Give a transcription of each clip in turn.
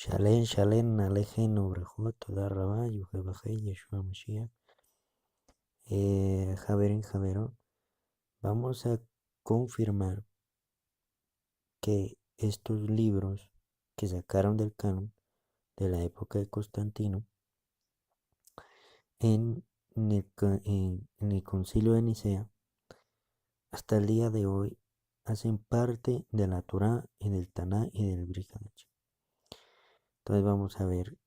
Shalem, Shalem, Alejen, Obrajot, Toda Rabá, Yuhebajé, Yeshua Mashiach. Javerin, Javerón, vamos a confirmar que estos libros que sacaron del canon de la época de Constantino en el concilio de Nicea, hasta el día de hoy, hacen parte de la Torá y del Taná y del Brit Hadashah. Entonces vamos a ver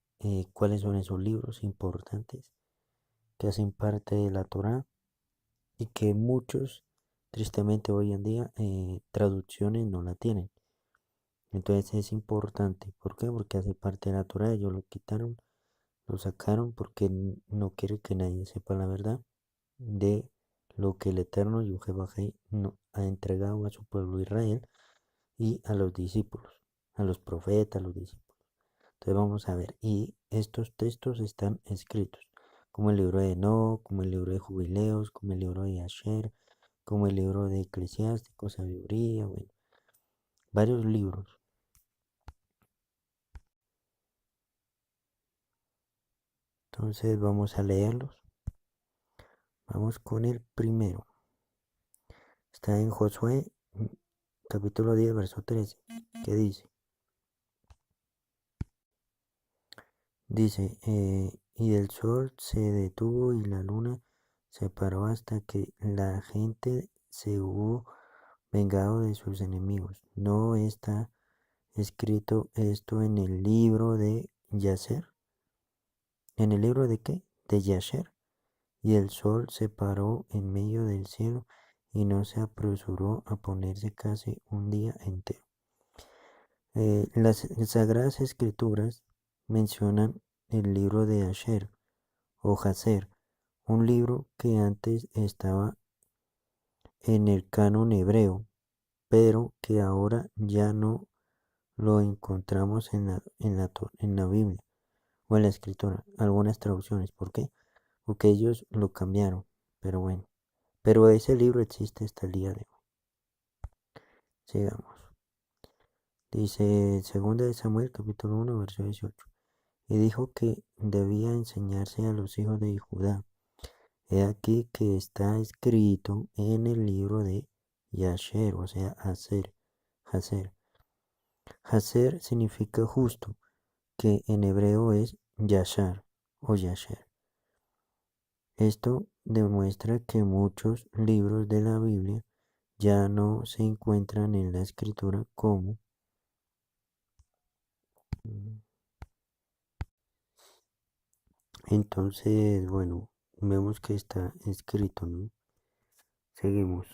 cuáles son esos libros importantes que hacen parte de la Torá y que muchos, tristemente hoy en día, traducciones no la tienen. Entonces es importante. ¿Por qué? Porque hace parte de la Torá. Ellos lo quitaron, lo sacaron porque no quiere que nadie sepa la verdad de lo que el Eterno Yuhebajei no ha entregado a su pueblo Israel y a los discípulos, a los profetas, a los discípulos. Entonces vamos a ver. Y estos textos están escritos como el libro de Enoch, como el libro de Jubileos, como el libro de Asher, como el libro de Eclesiástico, Sabiduría, bueno, varios libros. Entonces vamos a leerlos. Vamos con el primero. Está en Josué, capítulo 10, verso 13, que dice, y el sol se detuvo y la luna se paró hasta que la gente se hubo vengado de sus enemigos. ¿No está escrito esto en el libro de Yaser? ¿En el libro de qué? De Yasher. Y el sol se paró en medio del cielo y no se apresuró a ponerse casi un día entero. Las Sagradas Escrituras mencionan el libro de Asher o Jaser, un libro que antes estaba en el canon hebreo, pero que ahora ya no lo encontramos en la Biblia o en la Escritura, algunas traducciones. ¿Por qué? Porque ellos lo cambiaron, pero bueno. Pero ese libro existe hasta el día de hoy. Sigamos. Dice 2 de Samuel, capítulo 1, verso 18. Y dijo que debía enseñarse a los hijos de Judá. He aquí que está escrito en el libro de Yasher, o sea, Haser. Haser significa justo, que en hebreo es Yashar o Yasher. Esto demuestra que muchos libros de la Biblia ya no se encuentran en la escritura como entonces, bueno, vemos que está escrito, ¿no? Seguimos.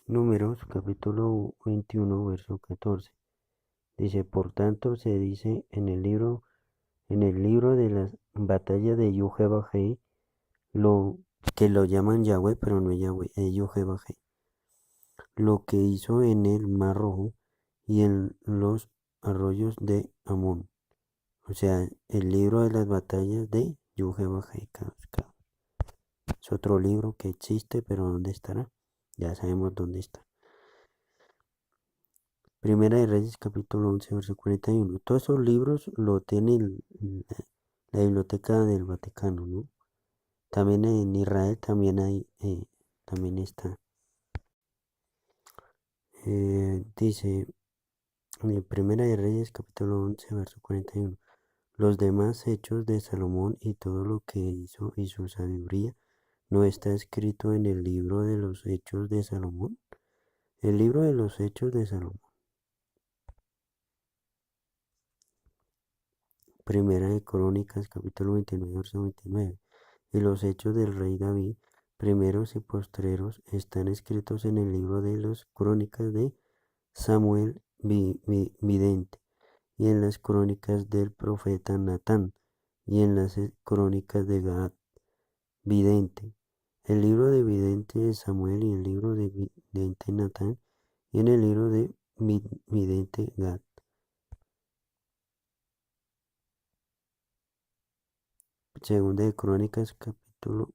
Números, capítulo 21, verso 14. Dice, por tanto, se dice en el libro de las batallas de Yuhebajei, lo que lo llaman Yahweh, pero no es Yahweh, es Yuhebajei. Lo que hizo en el Mar Rojo y en los arroyos de Amón. O sea, el libro de las batallas de Yuhebajei. Es otro libro que existe, pero ¿dónde estará? Ya sabemos dónde está. Primera de Reyes, capítulo 11, verso 41. Todos esos libros lo tiene la Biblioteca del Vaticano, ¿no? También en Israel también hay, también está. Dice, Primera de Reyes, capítulo 11, verso 41. Los demás hechos de Salomón y todo lo que hizo y su sabiduría no está escrito en el libro de los hechos de Salomón. El libro de los hechos de Salomón. Primera de Crónicas, capítulo 29, verso 29. Y los hechos del rey David, primeros y postreros, están escritos en el libro de las crónicas de Samuel vidente, y en las crónicas del profeta Natán, y en las crónicas de Gad, vidente. El libro de vidente de Samuel y el libro de vidente Natán, y en el libro de vidente Gad. Segunda de Crónicas, capítulo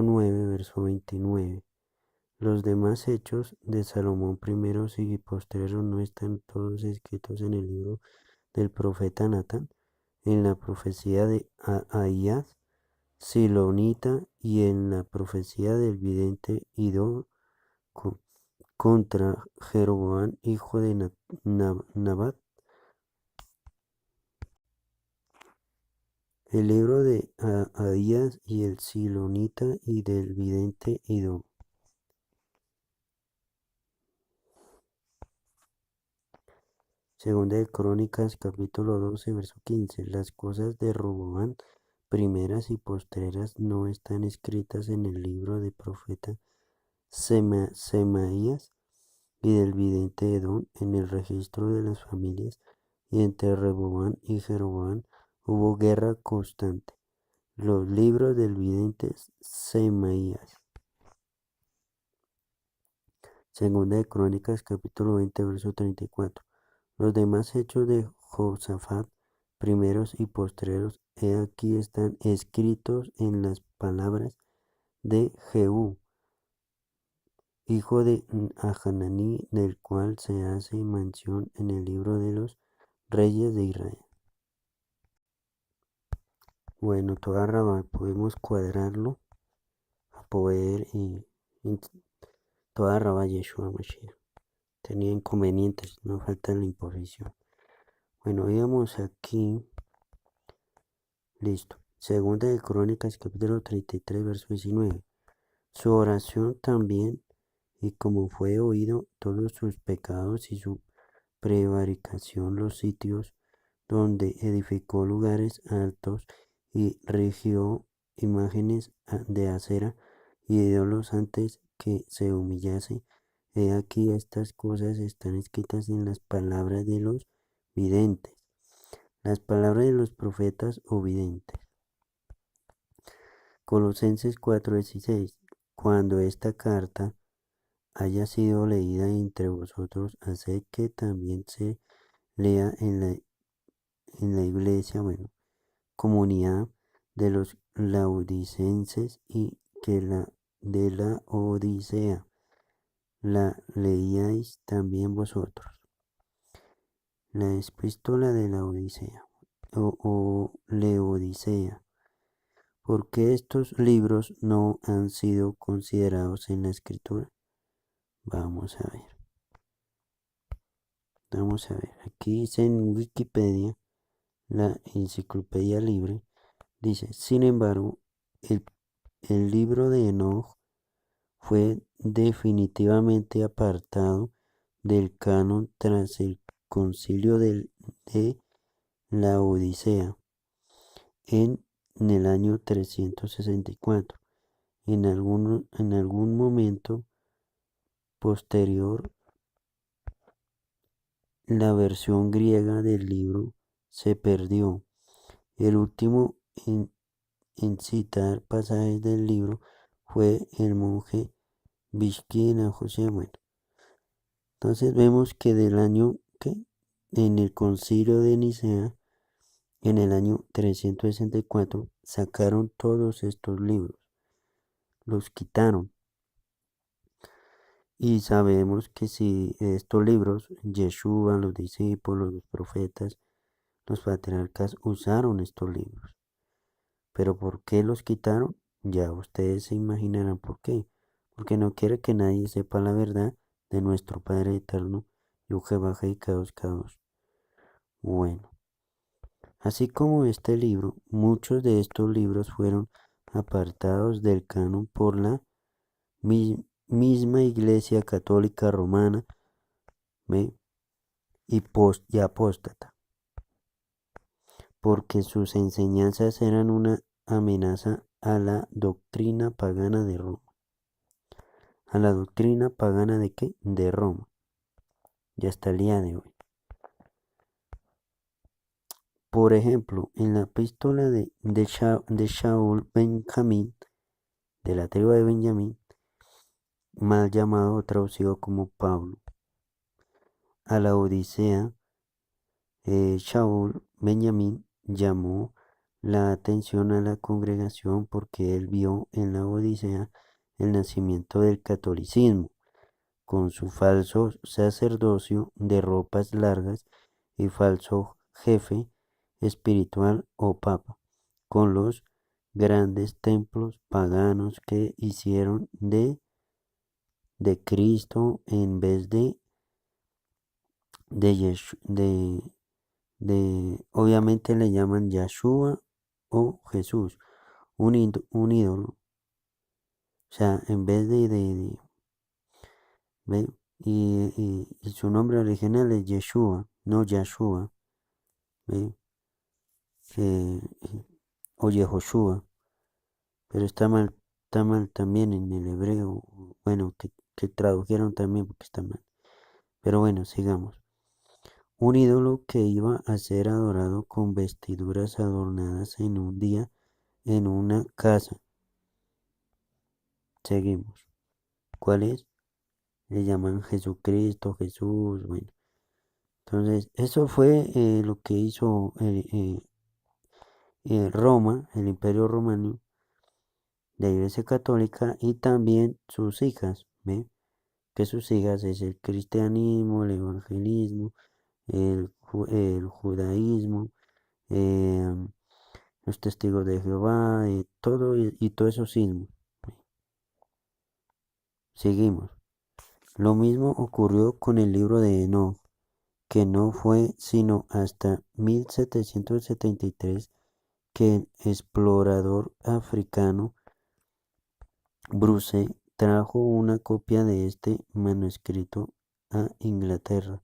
9, verso 29. Los demás hechos de Salomón primeros y postreros no están todos escritos en el libro del profeta Natán, en la profecía de Ahías, Silonita, y en la profecía del vidente Idó contra Jeroboam, hijo de Nabat. El libro de Ahías y el Silonita y del vidente Idó. Segunda de Crónicas, capítulo 12, verso 15. Las cosas de Roboam, primeras y postreras, no están escritas en el libro del profeta Semaías y del vidente Edom, en el registro de las familias, y entre Reboam y Jeroboam hubo guerra constante. Los libros del vidente Semaías. Segunda de Crónicas, capítulo 20, verso 34. Los demás hechos de Josafat, primeros y postreros, he aquí están escritos en las palabras de Jehú, hijo de Hananí, del cual se hace mención en el libro de los reyes de Israel. Bueno, toda Rabá podemos cuadrarlo a poder y toda Rabá Yeshua Mashiach. Tenía inconvenientes, no falta la imposición. Bueno, íbamos aquí, listo. Segunda de Crónicas, capítulo 33, verso 19. Su oración también, y como fue oído todos sus pecados y su prevaricación, los sitios donde edificó lugares altos y rigió imágenes de acera y ídolos antes que se humillase. He aquí estas cosas están escritas en las palabras de los videntes, las palabras de los profetas o videntes. Colosenses 4:16. Cuando esta carta haya sido leída entre vosotros, haced que también se lea en la iglesia, comunidad de los laodicenses, y que la de la Odisea la leíais también vosotros. La epístola de la Odisea o Leodicea. ¿Por qué estos libros no han sido considerados en la escritura? Vamos a ver. Vamos a ver. Aquí dice en Wikipedia, la enciclopedia libre, dice, sin embargo, el libro de Enoch fue definitivamente apartado del canon tras el concilio de la Odisea en el año 364. En algún momento posterior, la versión griega del libro se perdió. El último en citar pasajes del libro fue el monje Vishkina José. Bueno, entonces vemos que del año que en el concilio de Nicea, en el año 364, sacaron todos estos libros, los quitaron. Y sabemos que si estos libros, Yeshua, los discípulos, los profetas, los patriarcas usaron estos libros. Pero ¿por qué los quitaron? Ya ustedes se imaginarán por qué. Porque no quiere que nadie sepa la verdad de nuestro Padre Eterno, Yujebaja y Kadosh Kadosh. Bueno, así como este libro, muchos de estos libros fueron apartados del canon por la misma Iglesia Católica Romana, ¿ve? y apóstata, porque sus enseñanzas eran una amenaza a la doctrina pagana de Roma. ¿A la doctrina pagana de qué? De Roma. Y hasta el día de hoy. Por ejemplo, en la epístola de Shaul Benjamín, de la tribu de Benjamín, mal llamado o traducido como Pablo, a la Odisea, Shaul Benjamín llamó la atención a la congregación porque él vio en la Odisea el nacimiento del catolicismo, con su falso sacerdocio de ropas largas y falso jefe espiritual o papa, con los grandes templos paganos que hicieron de Cristo en vez de, obviamente le llaman Yahshua o Jesús, un ídolo. O sea, en vez ¿ve? Y su nombre original es Yeshua, no Yahshua, ¿ve? Eh, o Yehoshua, pero está mal también en el hebreo, bueno, que tradujeron también porque está mal. Pero bueno, sigamos. Un ídolo que iba a ser adorado con vestiduras adornadas en un día en una casa. Seguimos. ¿Cuál es? Le llaman Jesucristo, Jesús, bueno. Entonces, eso fue lo que hizo Roma, el Imperio Romano, la Iglesia Católica y también sus hijas, ¿ve? Que sus hijas es el cristianismo, el evangelismo, el judaísmo, eh, los testigos de Jehová, todo y todo eso sismo. Seguimos. Lo mismo ocurrió con el libro de Enoch, que no fue sino hasta 1773 que el explorador africano Bruce trajo una copia de este manuscrito a Inglaterra.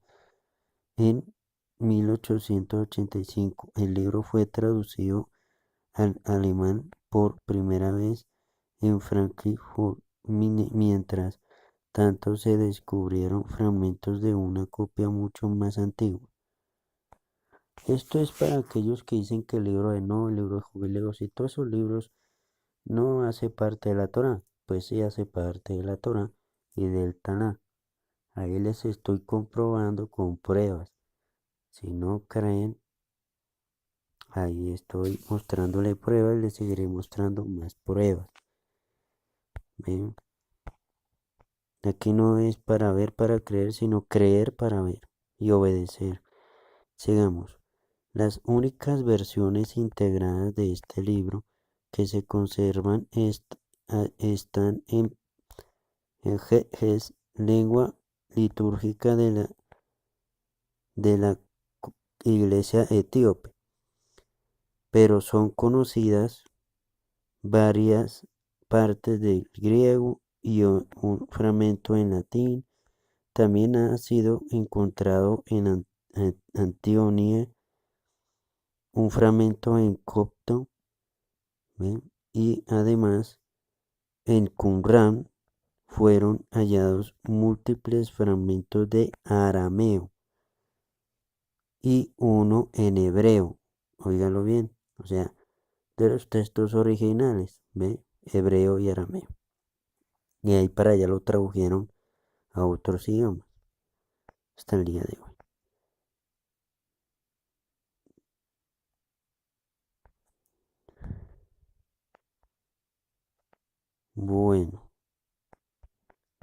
En 1885 el libro fue traducido al alemán por primera vez en Frankfurt, mientras tanto se descubrieron fragmentos de una copia mucho más antigua. Esto es para aquellos que dicen que el libro de No, el libro de Jubileos y todos esos libros no hace parte de la Torá. Pues sí hace parte de la Torá y del Taná. Ahí les estoy comprobando con pruebas. Si no creen, ahí estoy mostrándole pruebas y les seguiré mostrando más pruebas. ¿Ven? Aquí no es para ver para creer, sino creer para ver y obedecer. Sigamos. Las únicas versiones integradas de este libro que se conservan están en es lengua litúrgica de la iglesia etíope, pero son conocidas varias partes del griego y un fragmento en latín. También ha sido encontrado en Antionia un fragmento en copto, ¿ven? Y además en Qumran fueron hallados múltiples fragmentos de arameo y uno en hebreo. Óigalo bien, o sea, de los textos originales, ¿ve? Hebreo y arameo. Y ahí para allá lo tradujeron a otros idiomas hasta el día de hoy. Bueno,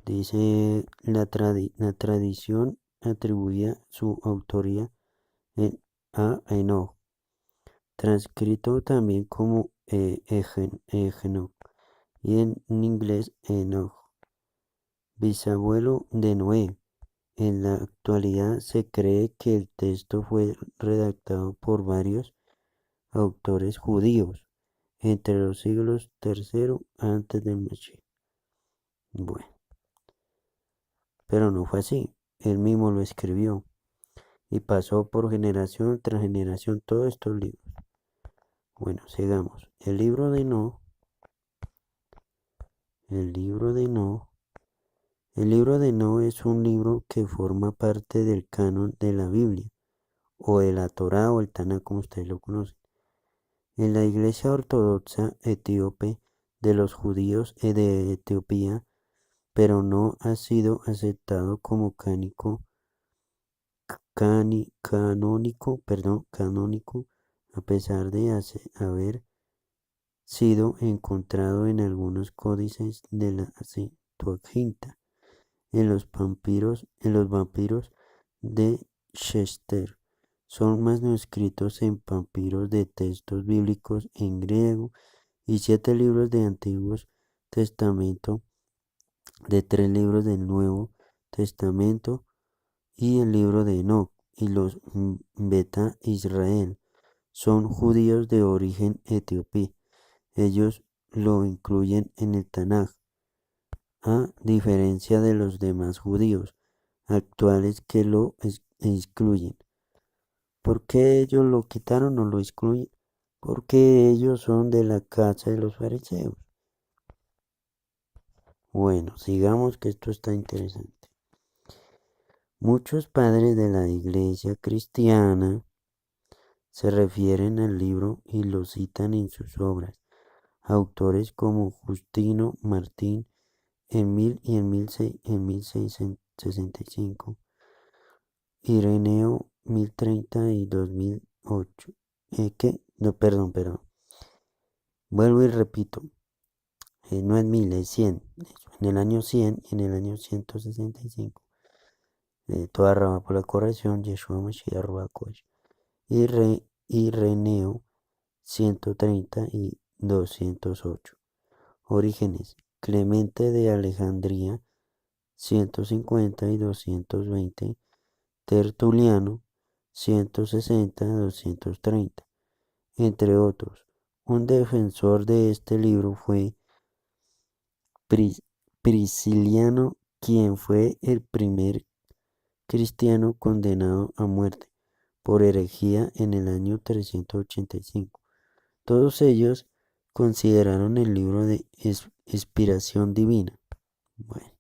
dice la tradición atribuía su autoría a Enoch, transcrito también como Enoch, y en inglés Enoch, bisabuelo de Noé. En la actualidad se cree que el texto fue redactado por varios autores judíos entre los siglos III antes del Mashiach. Bueno, pero no fue así. Él mismo lo escribió y pasó por generación tras generación todos estos libros. Bueno, sigamos. El libro de No, el libro de No es un libro que forma parte del canon de la Biblia, o de la Torá o el Taná, como ustedes lo conocen. En la Iglesia Ortodoxa Etíope de los judíos de Etiopía, pero no ha sido aceptado como canónico, a pesar de haber sido encontrado en algunos códices de la Septuaginta, en los vampiros de Chester. Son manuscritos en papiros de textos bíblicos en griego y 7 libros de Antiguo Testamento, de 3 libros del Nuevo Testamento y el libro de Enoch. Y los Beta Israel son judíos de origen etíope. Ellos lo incluyen en el Tanaj, a diferencia de los demás judíos actuales que lo excluyen. ¿Por qué ellos lo quitaron o lo excluyen? Porque ellos son de la casa de los fariseos. Bueno, sigamos que esto está interesante. Muchos padres de la iglesia cristiana se refieren al libro y lo citan en sus obras. Autores como Justino Martín en 1000 y en 1665, Ireneo 1030 y 2008. ¿Qué? No, perdón. Vuelvo y repito. No es 1000, es 100. En el año 100 y en el año 165. Toda rama por la corrección, Yeshua Mashiach Ruach Ireneo 130 y 208. Orígenes. Clemente de Alejandría 150 y 220. Tertuliano 160 y 230. Entre otros. Un defensor de este libro fue Prisciliano, quien fue el primer cristiano condenado a muerte por herejía en el año 385. Todos ellos consideraron el libro de inspiración divina. Bueno,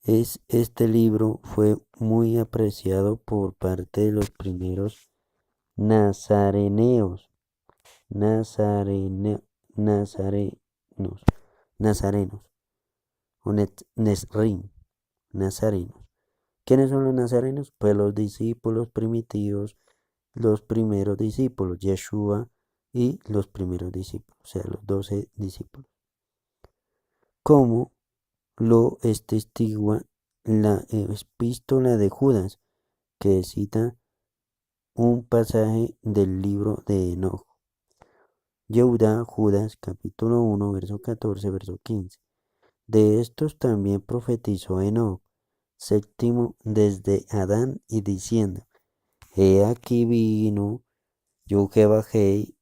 este libro fue muy apreciado por parte de los primeros nazareneos, nazarene- nazarenos, nazarenos, o nazarenos. ¿Quiénes son los nazarenos? Pues los discípulos primitivos, los primeros discípulos, Yeshua y los primeros discípulos, o sea, los 12 discípulos. Como lo atestigua la epístola de Judas, que cita un pasaje del libro de Enoch. Yehuda, Judas, capítulo 1, verso 14, verso 15. De estos también profetizó Enoch, séptimo desde Adán, y diciendo: He aquí vino yo que bajé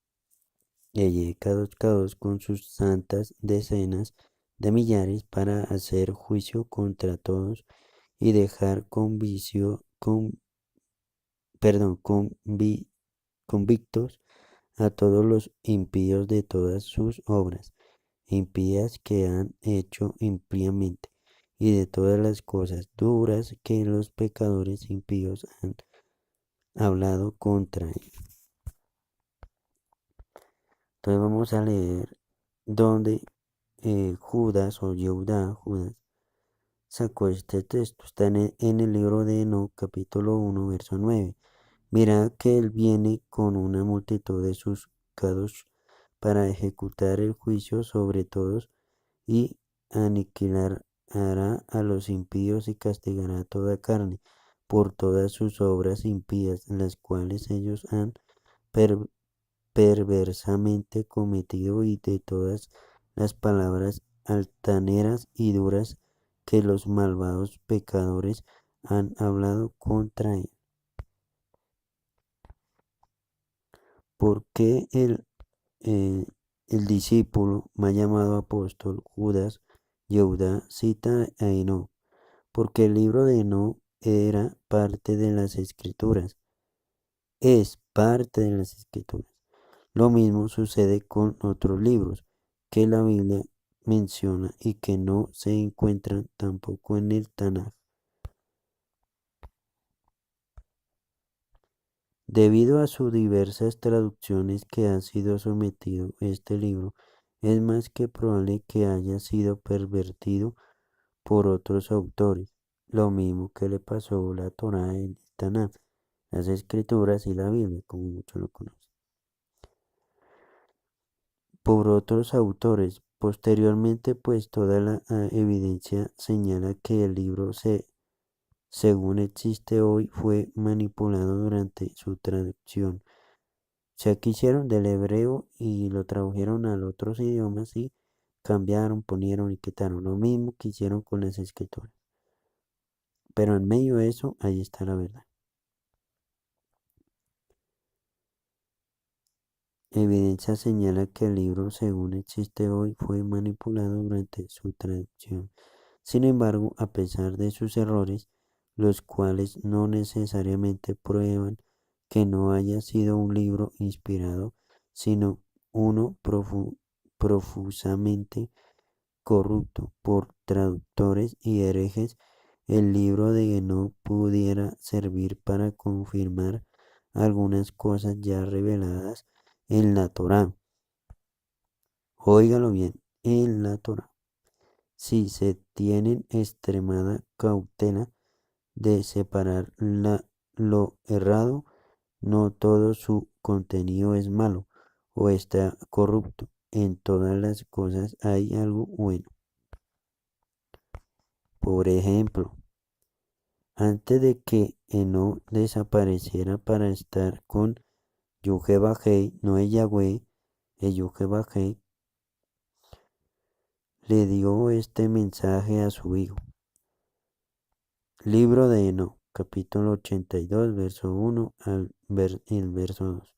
y Kadosh con sus santas decenas de millares para hacer juicio contra todos y dejar convictos a todos los impíos de todas sus obras impías que han hecho impíamente y de todas las cosas duras que los pecadores impíos han hablado contra él. Entonces vamos a leer donde Judas o Yehuda, Judas, sacó este texto. Está en el libro de Enoch, capítulo 1, verso 9. Mira que él viene con una multitud de sus kadosh para ejecutar el juicio sobre todos y aniquilará a los impíos y castigará a toda carne por todas sus obras impías, las cuales ellos han perversamente cometido y de todas las palabras altaneras y duras que los malvados pecadores han hablado contra él. ¿Por qué eh, el discípulo más llamado apóstol Judas Yehuda cita a Enoch? Porque el libro de Enoch era parte de las escrituras, es parte de las escrituras. Lo mismo sucede con otros libros que la Biblia menciona y que no se encuentran tampoco en el Tanaj. Debido a sus diversas traducciones que ha sido sometido este libro, es más que probable que haya sido pervertido por otros autores, lo mismo que le pasó a la Torá y el Tanaj, las Escrituras y la Biblia, como muchos lo conocen. por otros autores. Posteriormente, pues toda la evidencia señala que el libro según existe hoy, fue manipulado durante su traducción. O sea, que hicieron del hebreo y lo tradujeron a los otros idiomas y cambiaron, ponieron y quitaron. Lo mismo que hicieron con las escrituras. Pero en medio de eso, ahí está la verdad. Evidencia señala que el libro, según existe hoy, fue manipulado durante su traducción. Sin embargo, a pesar de sus errores, los cuales no necesariamente prueban que no haya sido un libro inspirado, sino uno profusamente corrupto por traductores y herejes, el libro de Enoch pudiera servir para confirmar algunas cosas ya reveladas en la Torá. Óigalo bien, en la Torá. Si se tienen extremada cautela de separar lo errado, no todo su contenido es malo o está corrupto. En todas las cosas hay algo bueno. Por ejemplo, antes de que Eno desapareciera para estar con Yuhebahei, no es Yahweh, es Yuhebahei, le dio este mensaje a su hijo. Libro de Eno, capítulo 82, verso 1 el verso 2.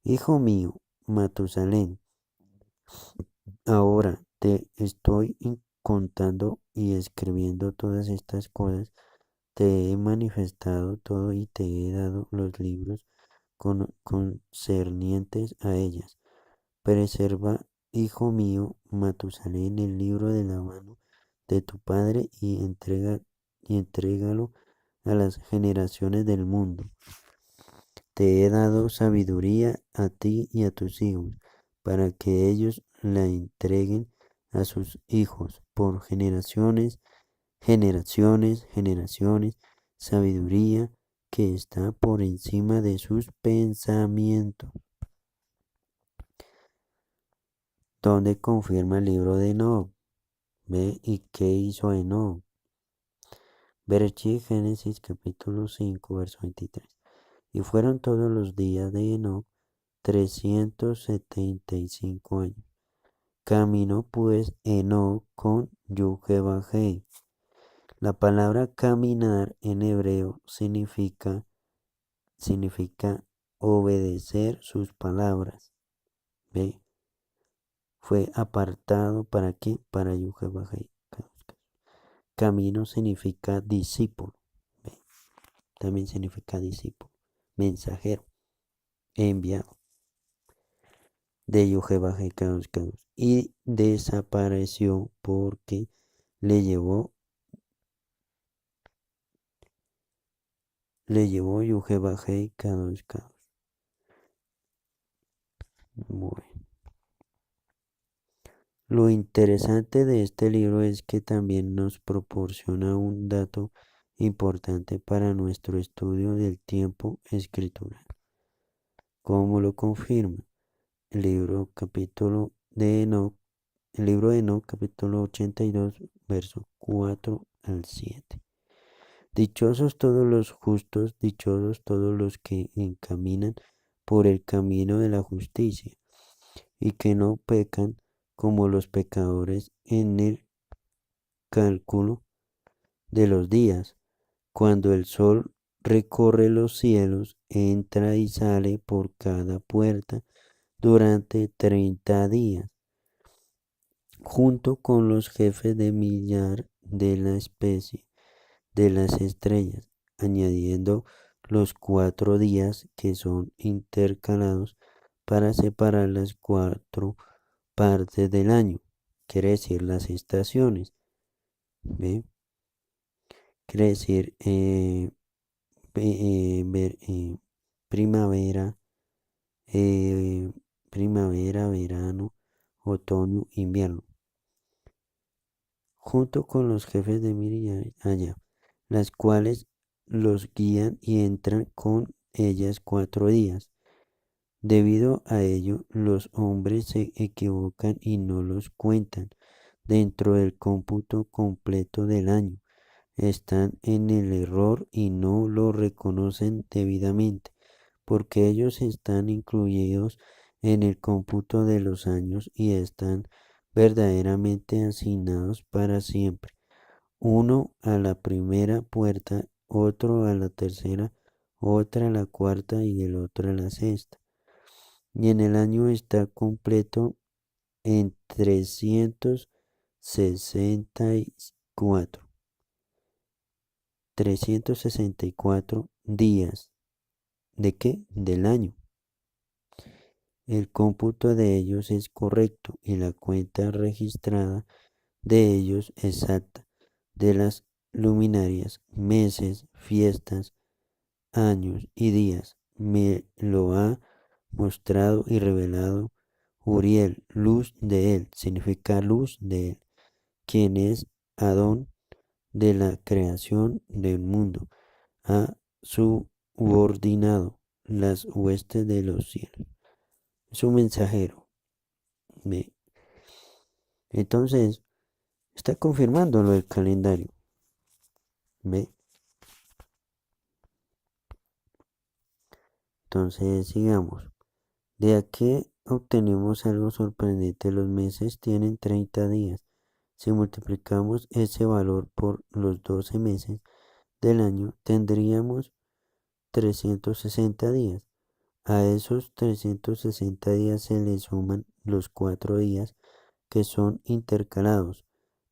Hijo mío, Matusalén, ahora te estoy contando y escribiendo todas estas cosas, te he manifestado todo y te he dado los libros concernientes a ellas. Preserva, hijo mío, Matusalén, el libro de la mano de tu padre y entrégalo a las generaciones del mundo. Te he dado sabiduría a ti y a tus hijos, para que ellos la entreguen a sus hijos por generaciones, generaciones, generaciones, sabiduría que está por encima de sus pensamientos. Donde confirma el libro de Enoch. ¿Ve? ¿Y qué hizo Enoch? Berechí, Génesis capítulo 5, verso 23. Y fueron todos los días de Enoch 375 años. Caminó pues Enoch con Yuhebahei. La palabra caminar en hebreo significa obedecer sus palabras. ¿Ve? Fue apartado para qué? Para Yuhebahei. Camino significa discípulo. ¿Ve? También significa discípulo. Mensajero. Enviado. De Yuhebahei y desapareció porque le llevó Yuhebahei Kadosh. Bueno. Lo interesante de este libro es que también nos proporciona un dato importante para nuestro estudio del tiempo escritural. ¿Cómo lo confirma? El libro el libro de Enoch, capítulo 82, verso 4 al 7. Dichosos todos los justos, dichosos todos los que encaminan por el camino de la justicia y que no pecan como los pecadores en el cálculo de los días, cuando el sol recorre los cielos, entra y sale por cada puerta durante 30 días, junto con los jefes de millar de la especie de las estrellas, añadiendo los 4 días que son intercalados para separar las 4 partes del año, quiere decir las estaciones, ¿ve? Quiere decir primavera, eh, primavera, verano, otoño, invierno, junto con los jefes de Miriam allá, las cuales los guían y entran con ellas 4 días. Debido a ello, los hombres se equivocan y no los cuentan dentro del cómputo completo del año. Están en el error y no lo reconocen debidamente, porque ellos están incluidos en el cómputo de los años y están verdaderamente asignados para siempre. Uno a la primera puerta, otro a la tercera, otra a la cuarta y el otro a la sexta. Y en el año está completo en 364. 364 días. ¿De qué? Del año. El cómputo de ellos es correcto y la cuenta registrada de ellos exacta, de las luminarias, meses, fiestas, años y días. Me lo ha mostrado y revelado Uriel, luz de él, significa luz de él, quien es Adón de la creación del mundo, ha subordinado las huestes de los cielos. Su mensajero. ¿Ve? Entonces, está confirmando lo del calendario. ¿Ve? Entonces, sigamos. De aquí obtenemos algo sorprendente. Los meses tienen 30 días. Si multiplicamos ese valor por los 12 meses del año, tendríamos 360 días. A esos 360 días se le suman los 4 días que son intercalados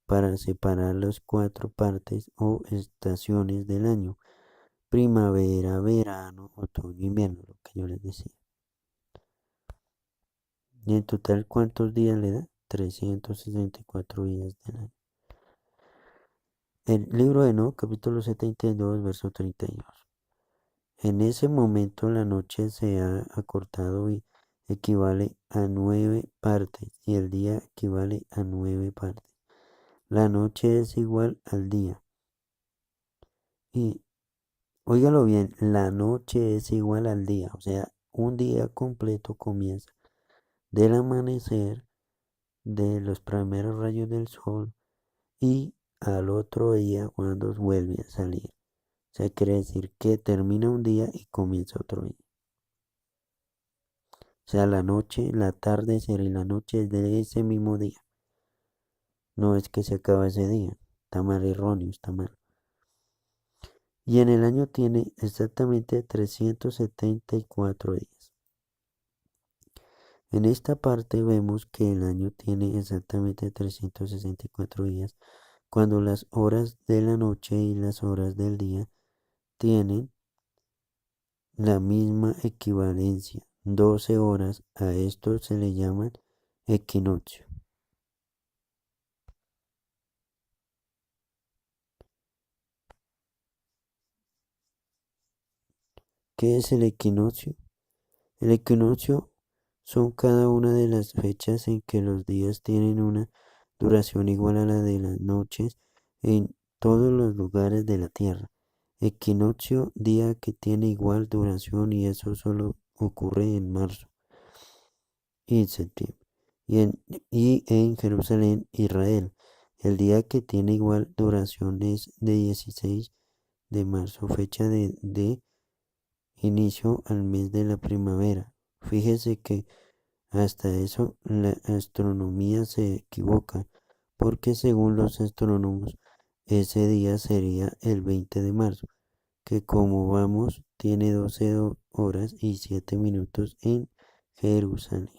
para separar las 4 partes o estaciones del año: primavera, verano, otoño, invierno, lo que yo les decía. Y en total, ¿cuántos días le da? 364 días del año. El libro de Enoc, capítulo 72, verso 32. En ese momento la noche se ha acortado y equivale a 9 partes y el día equivale a 9 partes. La noche es igual al día. Y óigalo bien, la noche es igual al día. O sea, un día completo comienza del amanecer, de los primeros rayos del sol y al otro día cuando vuelve a salir. O sea, quiere decir que termina un día y comienza otro día. O sea, la noche, la tarde y la noche es de ese mismo día. No es que se acaba ese día. Está mal, erróneo, está mal. Y en el año tiene exactamente 374 días. En esta parte vemos que el año tiene exactamente 364 días, cuando las horas de la noche y las horas del día tienen la misma equivalencia, 12 horas. A esto se le llama equinoccio. ¿Qué es el equinoccio? El equinoccio son cada una de las fechas en que los días tienen una duración igual a la de las noches en todos los lugares de la Tierra. Equinoccio, día que tiene igual duración, y eso solo ocurre en marzo y septiembre. Y en Jerusalén, Israel, el día que tiene igual duración es de 16 de marzo, fecha de inicio al mes de la primavera. Fíjese que hasta eso la astronomía se equivoca, porque según los astrónomos ese día sería el 20 de marzo, que como vamos tiene 12 horas y 7 minutos en Jerusalén.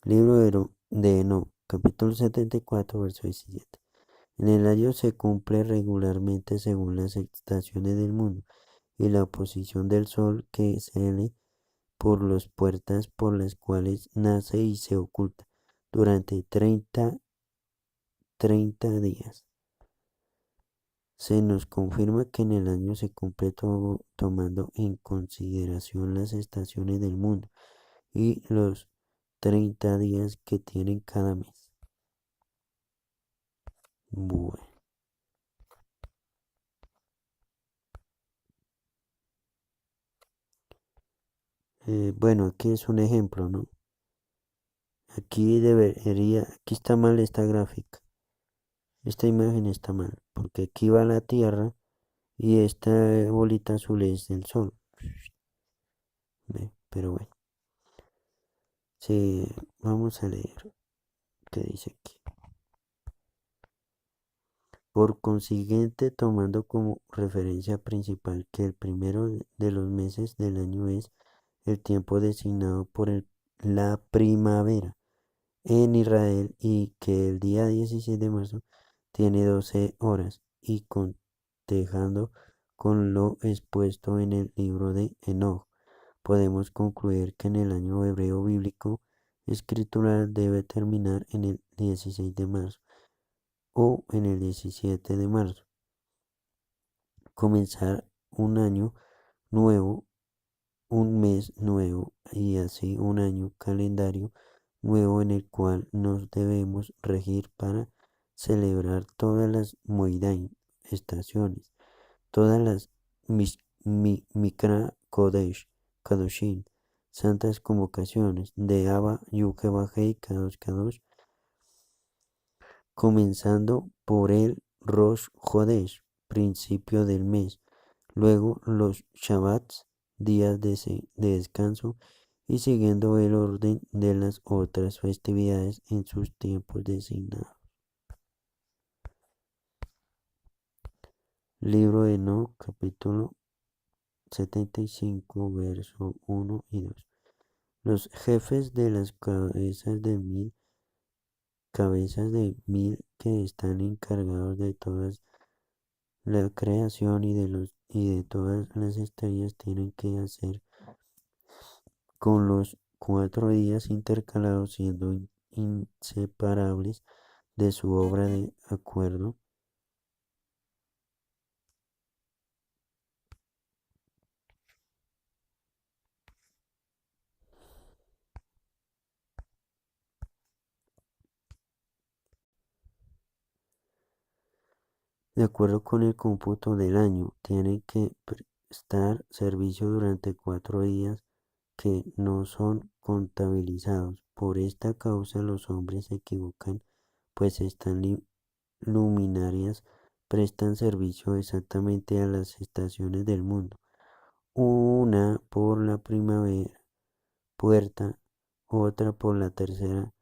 Libro de Enoc, capítulo 74, verso 17. En el año se cumple regularmente según las estaciones del mundo y la posición del sol, que sale por las puertas por las cuales nace y se oculta durante 30 días. Se nos confirma que en el año se cumple todo tomando en consideración las estaciones del mundo y los 30 días que tienen cada mes. Bueno, Bueno, aquí es un ejemplo, ¿no? Aquí está mal esta gráfica. Esta imagen está mal, porque aquí va la Tierra y esta bolita azul es el Sol. Pero bueno, sí, vamos a leer qué dice aquí. Por consiguiente, tomando como referencia principal que el primero de los meses del año es el tiempo designado por la primavera en Israel y que el día 16 de marzo tiene 12 horas y contejando con lo expuesto en el libro de Enoch, podemos concluir que en el año hebreo bíblico escritural debe terminar en el 16 de marzo o en el 17 de marzo. Comenzar un año nuevo, un mes nuevo y así un año calendario nuevo en el cual nos debemos regir para celebrar todas las Moedim, estaciones, todas las Mikra Kodesh, Kadoshim, santas convocaciones de Abba, Yukeba, Hei, Kadosh, Kadosh, comenzando por el Rosh Chodesh, principio del mes, luego los Shabbats, días de descanso, y siguiendo el orden de las otras festividades en sus tiempos designados. Libro de No, capítulo 75, verso 1 y 2. Los jefes de las cabezas de mil que están encargados de todas la creación y de todas las estrellas tienen que hacer con los 4 días intercalados siendo inseparables de su obra de acuerdo con el cómputo del año. Tienen que prestar servicio durante 4 días que no son contabilizados. Por esta causa los hombres se equivocan, pues estas luminarias prestan servicio exactamente a las estaciones del mundo, una por la primavera, puerta, otra por la tercera,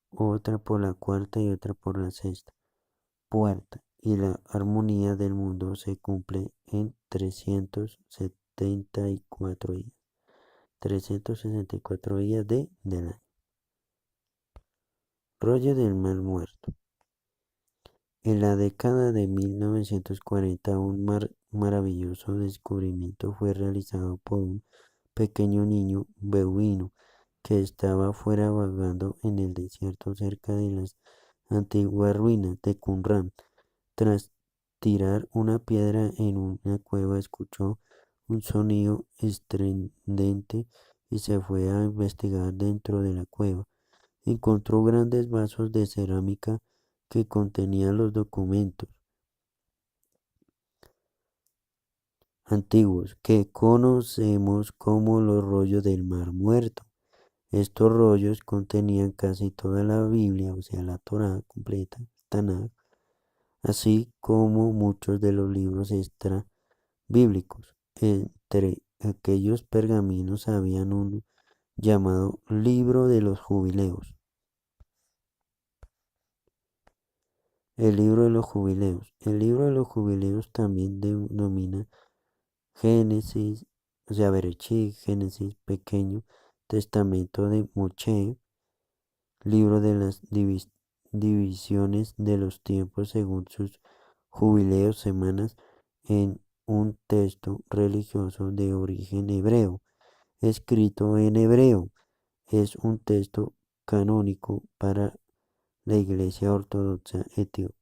otra por la cuarta y otra por la sexta, puerta, y la armonía del mundo se cumple en 374 días. 364 días del año. Rollo del Mar Muerto. En la década de 1940, un maravilloso descubrimiento fue realizado por un pequeño niño beduino que estaba fuera vagando en el desierto cerca de las antiguas ruinas de Qumran. Tras tirar una piedra en una cueva, escuchó un sonido estridente y se fue a investigar dentro de la cueva. Encontró grandes vasos de cerámica que contenían los documentos antiguos que conocemos como los rollos del Mar Muerto. Estos rollos contenían casi toda la Biblia, o sea, la Torá completa, Tanakh, así como muchos de los libros extra bíblicos. Entre aquellos pergaminos habían uno llamado Libro de los Jubileos. El libro de los jubileos. El libro de los jubileos también denomina Génesis, o sea, Berechí, Génesis pequeño, Testamento de Moche, libro de las divisiones de los tiempos según sus jubileos, semanas, en un texto religioso de origen hebreo, escrito en hebreo. Es un texto canónico para la Iglesia Ortodoxa etíope.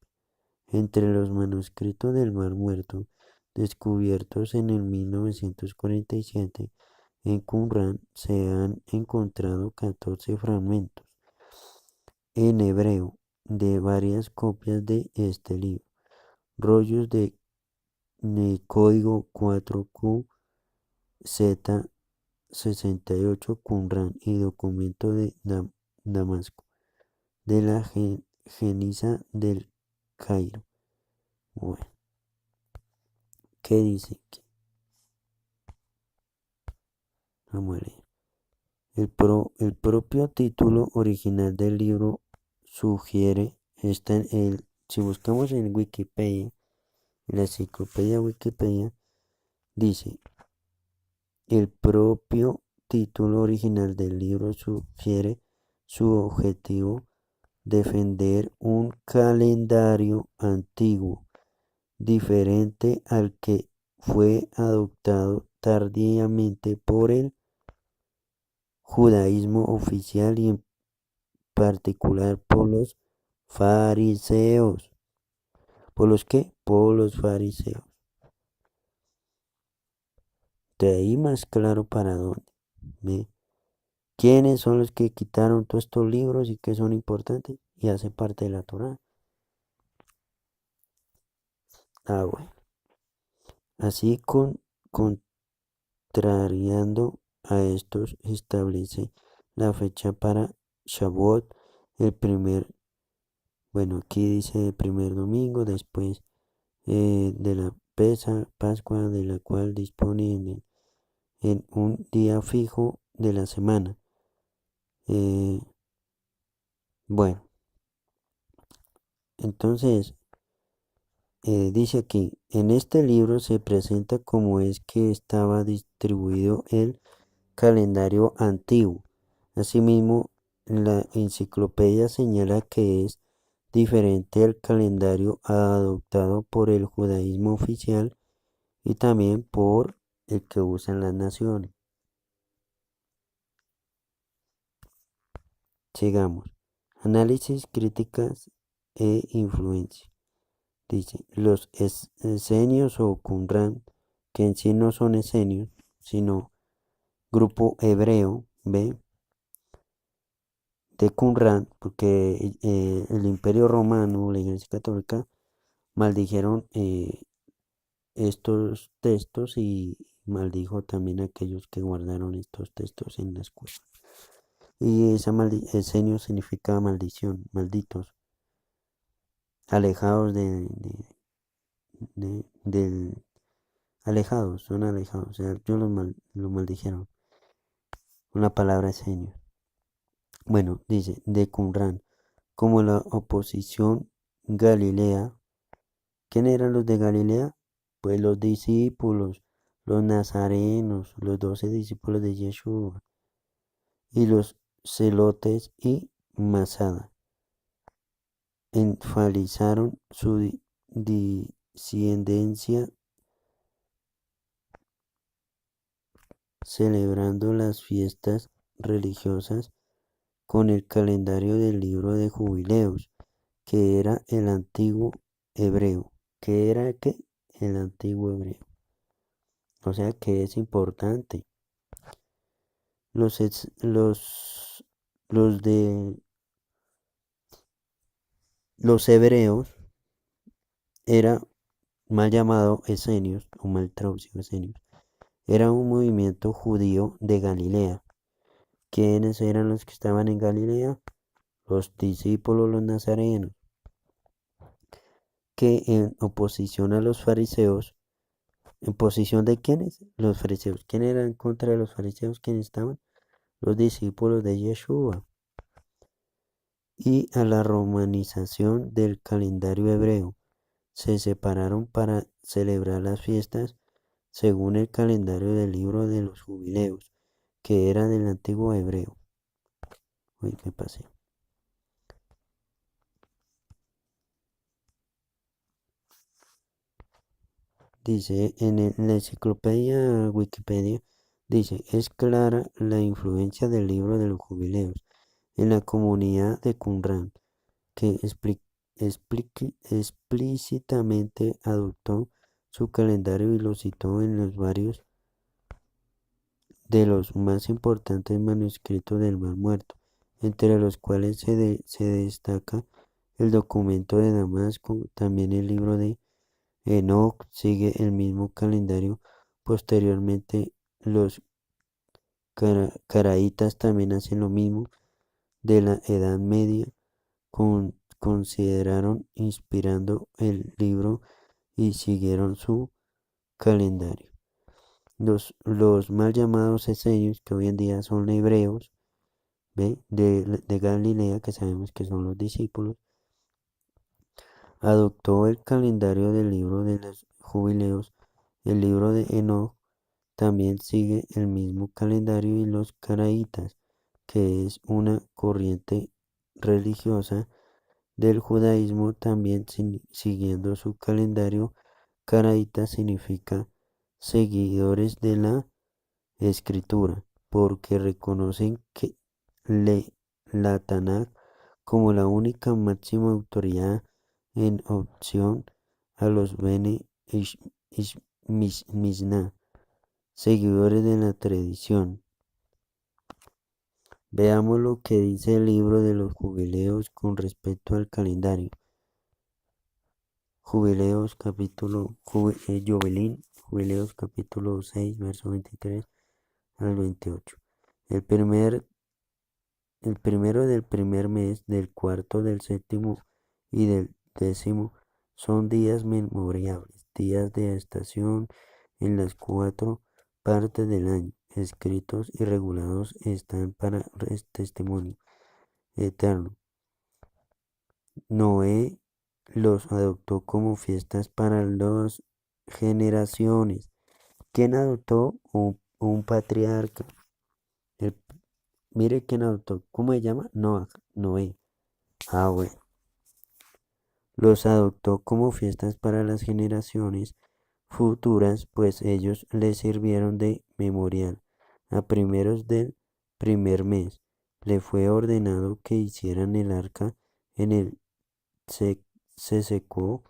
Entre los manuscritos del Mar Muerto, descubiertos en el 1947 en Qumran, se han encontrado 14 fragmentos en hebreo de varias copias de este libro, rollos de código 4Q, Z, 68 Qumrán y documento de Damasco, de la Geniza del Cairo. Bueno, ¿qué dice? Vamos a leer. El propio título original del libro sugiere, si buscamos en Wikipedia, en la enciclopedia Wikipedia, dice, el propio título original del libro sugiere su objetivo: defender un calendario antiguo, diferente al que fue adoptado tardíamente por el judaísmo oficial y en particular por los fariseos. ¿Por los qué? Por los fariseos. De ahí más claro para dónde. ¿Ve? ¿Quiénes son los que quitaron todos estos libros y que son importantes? Y hace parte de la Torá. Bueno. Así contrariando a estos, establece la fecha para Shavuot, el primer, bueno, aquí dice el primer domingo, después de la Pascua, de la cual dispone en un día fijo de la semana. Bueno, entonces dice aquí, en este libro se presenta cómo es que estaba distribuido el calendario antiguo. Asimismo, la enciclopedia señala que es diferente al calendario adoptado por el judaísmo oficial y también por el que usan las naciones. Sigamos. Análisis, críticas e influencia. Dice, los esenios o Qumrán, que en sí no son esenios, sino grupo hebreo, ¿ve? De Qumrán, porque el Imperio Romano, la Iglesia Católica, maldijeron estos textos y maldijo también a aquellos que guardaron estos textos en las cuevas. Y esenio significa maldición, malditos, alejados del alejados, son alejados, o sea, ellos lo maldijeron. Una palabra esenio. Bueno, dice, de Qumrán, como la oposición Galilea. ¿Quién eran los de Galilea? Pues los discípulos, los nazarenos, los 12 discípulos de Yeshua, y los celotes y Masada. Enfatizaron su disidencia celebrando las fiestas religiosas con el calendario del libro de jubileos, que era el antiguo hebreo. ¿Qué era qué? El antiguo hebreo. O sea que es importante. Los, los de los hebreos era mal llamado esenios o mal traducido esenios. Era un movimiento judío de Galilea. ¿Quiénes eran los que estaban en Galilea? Los discípulos, los nazarenos, que en oposición a los fariseos, ¿en posición de quiénes? Los fariseos. ¿Quién era en contra de los fariseos? ¿Quiénes estaban? Los discípulos de Yeshua. Y a la romanización del calendario hebreo. Se separaron para celebrar las fiestas según el calendario del libro de los jubileos, que era del antiguo hebreo. Uy, me pasé. Dice en la enciclopedia Wikipedia, dice, es clara la influencia del libro de los jubileos en la comunidad de Qumrán, que explícitamente adoptó su calendario y lo citó en los varios de los más importantes manuscritos del Mar Muerto, entre los cuales se destaca el documento de Damasco. También el libro de Enoch sigue el mismo calendario. Posteriormente, los caraítas también hacen lo mismo. De la Edad Media consideraron inspirando el libro y siguieron su calendario. Los mal llamados esenios, que hoy en día son hebreos, ¿ve? De Galilea, que sabemos que son los discípulos, adoptó el calendario del libro de los jubileos. El libro de Enoch también sigue el mismo calendario, y los caraítas, que es una corriente religiosa del judaísmo, también siguiendo su calendario. Caraíta significa seguidores de la escritura, porque reconocen que la Tanakh como la única máxima autoridad en opción a los Bene Mishnah, seguidores de la tradición. Veamos lo que dice el libro de los jubileos con respecto al calendario. Jubileos capítulo Jubileos capítulo 6, verso 23 al 28. El primero del primer mes, del cuarto, del séptimo y del décimo son días memorables, días de estación en las 4 partes del año, escritos y regulados están para testimonio eterno. Noé los adoptó como fiestas para las generaciones. ¿Quién adoptó? Un patriarca. El, mire quién adoptó. ¿Cómo se llama? Noé. Ah, bueno. Los adoptó como fiestas para las generaciones futuras, pues ellos le sirvieron de memorial. A primeros del primer mes le fue ordenado que hicieran el arca. En el se secó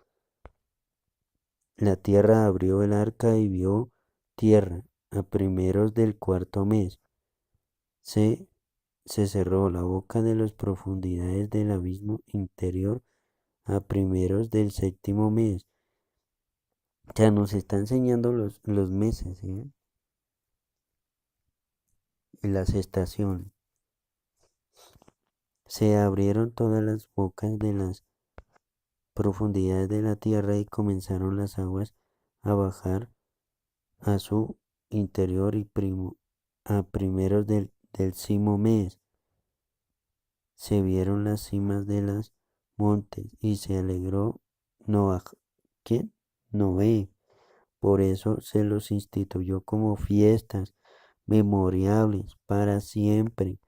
la tierra, abrió el arca y vio tierra. A primeros del cuarto mes se, se cerró la boca de las profundidades del abismo interior. A primeros del séptimo mes. O sea, nos está enseñando los meses, ¿sí? Y las estaciones. Se abrieron todas las bocas de las profundidades de la tierra y comenzaron las aguas a bajar a su interior, y a primeros del décimo mes se vieron las cimas de los montes y se alegró Noah. ¿Quién? Noé. Por eso se los instituyó como fiestas memoriales para siempre,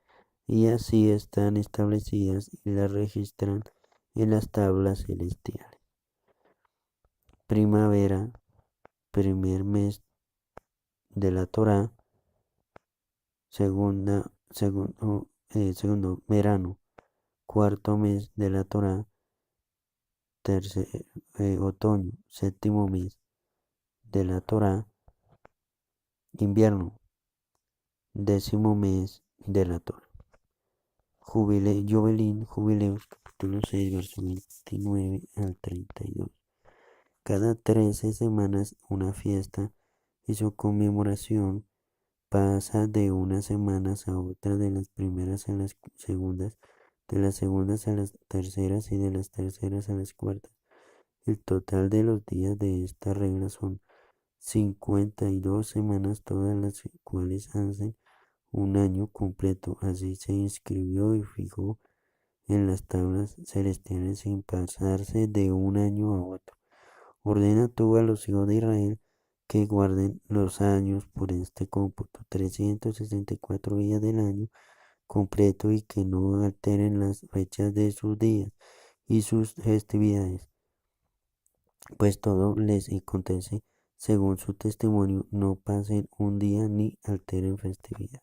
y así están establecidas y las registran en las tablas celestiales. Primavera, primer mes de la Torá. Segundo verano, cuarto mes de la Torá. Tercer otoño, séptimo mes de la Torá. Invierno, décimo mes de la Torá. Jubileos, capítulo 6, verso 29 al 32. Cada 13 semanas una fiesta, y su conmemoración pasa de unas semanas a otras, de las primeras a las segundas, de las segundas a las terceras y de las terceras a las cuartas. El total de los días de esta regla son 52 semanas, todas las cuales hacen un año completo. Así se inscribió y fijó en las tablas celestiales sin pasarse de un año a otro. Ordena tú a los hijos de Israel que guarden los años por este cómputo, 364 días del año completo, y que no alteren las fechas de sus días y sus festividades, pues todo les acontece según su testimonio. No pasen un día ni alteren festividad.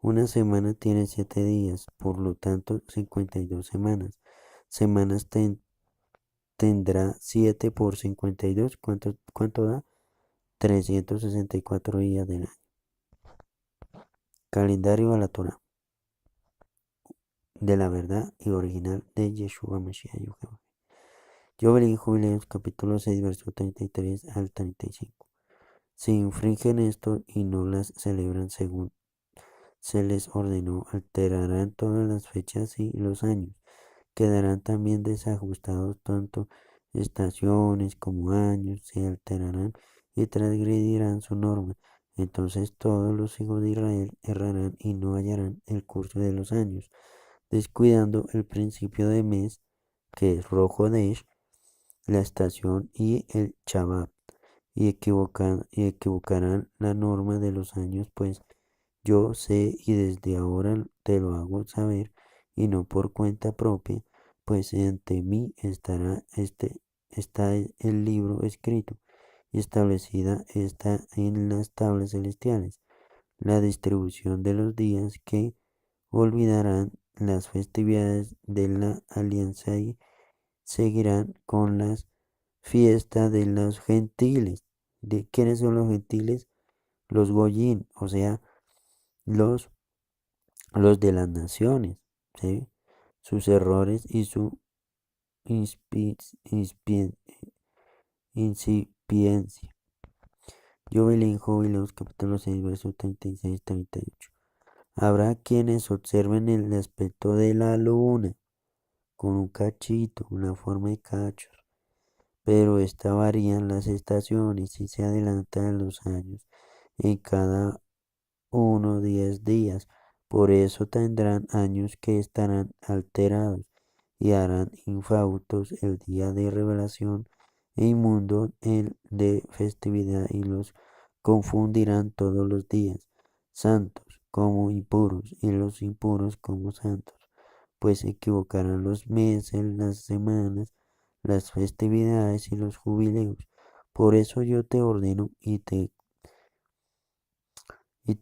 Una semana tiene 7 días, por lo tanto 52 semanas. Semanas tendrá 7 por 52. ¿Cuánto da? 364 días del año. Calendario a la Torah, de la verdad y original de Yeshua Mashiach. Jubileos capítulo 6, verso 33 al 35. Si infringen esto y no las celebran según se les ordenó, alterarán todas las fechas y los años. Quedarán también desajustados tanto estaciones como años, se alterarán y transgredirán su norma. Entonces todos los hijos de Israel errarán y no hallarán el curso de los años, descuidando el principio de mes, que es Rojo Desh, la estación y el Shabbat, y equivocarán la norma de los años, pues yo sé y desde ahora te lo hago saber y no por cuenta propia, pues ante mí está el libro escrito y establecida está en las tablas celestiales la distribución de los días que olvidarán las festividades de la alianza y seguirán con las fiestas de los gentiles. ¿De quiénes son los gentiles? Los goyín, o sea, los de las naciones, ¿sí? Sus errores y su incipiencia. Jovelyn, Jubileos, capítulo 6, verso 36-38. Habrá quienes observen el aspecto de la luna con un cachito, una forma de cachos, pero esta varía en las estaciones y se adelantan los años en cada 10 días. Por eso tendrán años que estarán alterados y harán infautos el día de revelación e inmundo el de festividad y los confundirán todos los días, santos como impuros y los impuros como santos, pues equivocarán los meses, las semanas, las festividades y los jubileos. Por eso yo te ordeno y te, y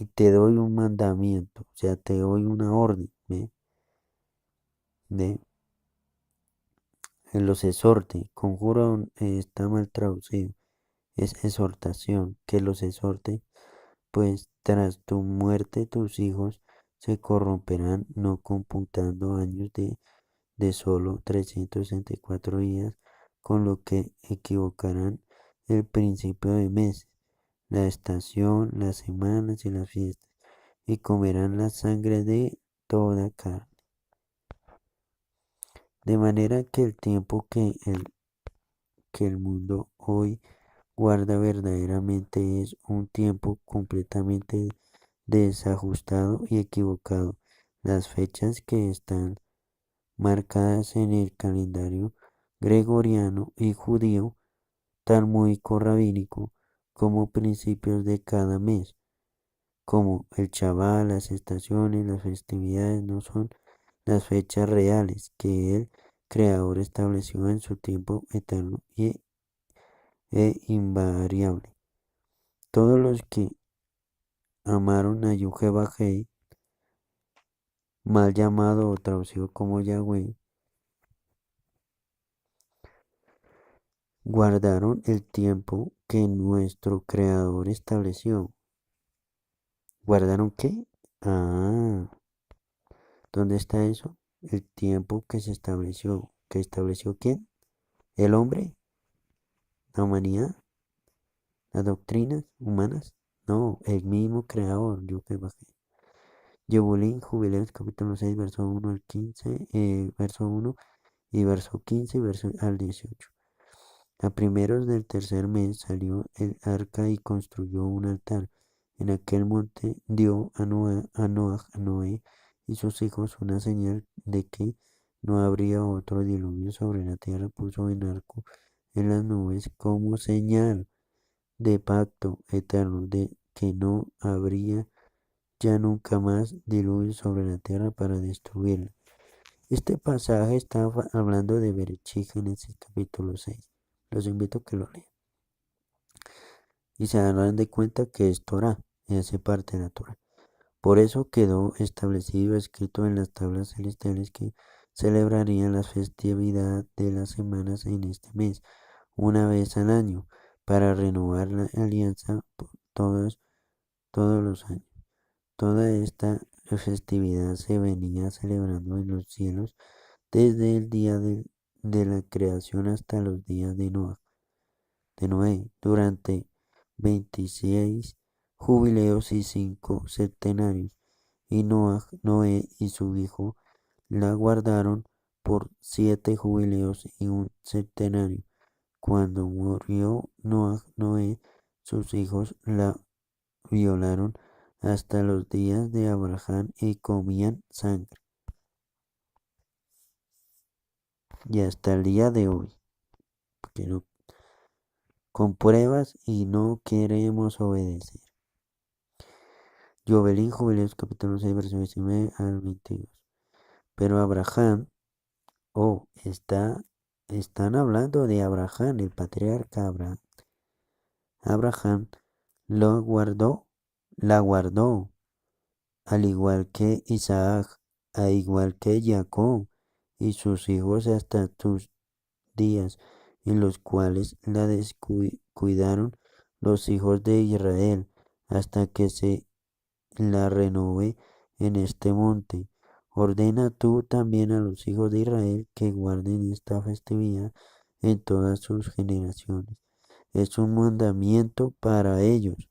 te doy un mandamiento, o sea, te doy una orden, ¿ve? De, los exhorte, conjuro está mal traducido, es exhortación, que los exhorte, pues tras tu muerte tus hijos se corromperán, no computando años de solo 364 días, con lo que equivocarán el principio de meses, la estación, las semanas y las fiestas, y comerán la sangre de toda carne. De manera que el tiempo que el mundo hoy guarda verdaderamente es un tiempo completamente desajustado y equivocado. Las fechas que están marcadas en el calendario gregoriano y judío, talmúdico rabínico, como principios de cada mes, como el Shabbat, las estaciones, las festividades, no son las fechas reales que el Creador estableció en su tiempo eterno e invariable. Todos los que amaron a Yuhebajei, mal llamado o traducido como Yahweh, guardaron el tiempo que nuestro Creador estableció. ¿Guardaron qué? Ah, ¿dónde está eso? El tiempo que se estableció. ¿Que estableció quién? ¿El hombre? ¿La humanidad? ¿Las doctrinas humanas? No, el mismo Creador, Yuhebajei. Yebulín, Jubileos, capítulo 6, verso 1 al 15, verso 1 y verso 15 y verso al 18. A primeros del tercer mes salió el arca y construyó un altar. En aquel monte dio a Noé y sus hijos una señal de que no habría otro diluvio sobre la tierra. Puso en arco en las nubes como señal de pacto eterno de que no habría ya nunca más diluvio sobre la tierra para destruirla. Este pasaje está hablando de Berechí, Génesis capítulo 6. Los invito a que lo lean. Y se darán de cuenta que es Torah, y hace parte de la Torah. Por eso quedó establecido, escrito en las tablas celestiales, que celebrarían la festividad de las semanas en este mes, una vez al año, para renovar la alianza por todos los años. Toda esta festividad se venía celebrando en los cielos desde el día de la creación hasta los días de Noé, durante 26 jubileos y 5 septenarios. Y Noé y su hijo la guardaron por 7 jubileos y un septenario. Cuando murió Noé, sus hijos la violaron hasta los días de Abraham y comían sangre. Y hasta el día de hoy, porque no, con pruebas y no queremos obedecer. Jobelín, Jubileos, capítulo 6, verso 19 al 22. Pero Abraham, están hablando de Abraham, el patriarca Abraham. Abraham la guardó, al igual que Isaac, al igual que Jacob y sus hijos hasta sus días, en los cuales la descuidaron los hijos de Israel, hasta que se la renové en este monte. Ordena tú también a los hijos de Israel que guarden esta festividad en todas sus generaciones. Es un mandamiento para ellos.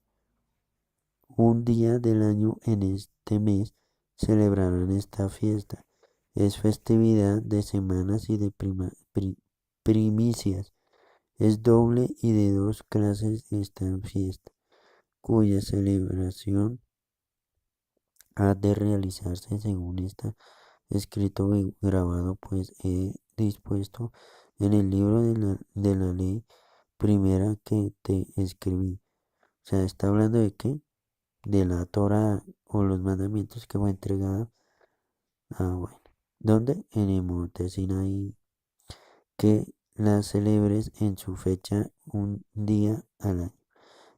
Un día del año en este mes celebrarán esta fiesta. Es festividad de semanas y de primicias. Es doble y de 2 clases esta fiesta, cuya celebración ha de realizarse según está escrito y grabado, pues he dispuesto en el libro de la ley primera que te escribí. O sea, está hablando de qué? De la Torah o los mandamientos que fue entregada. Bueno. ¿Dónde? En el monte Sinaí. Que la celebres en su fecha un día al año.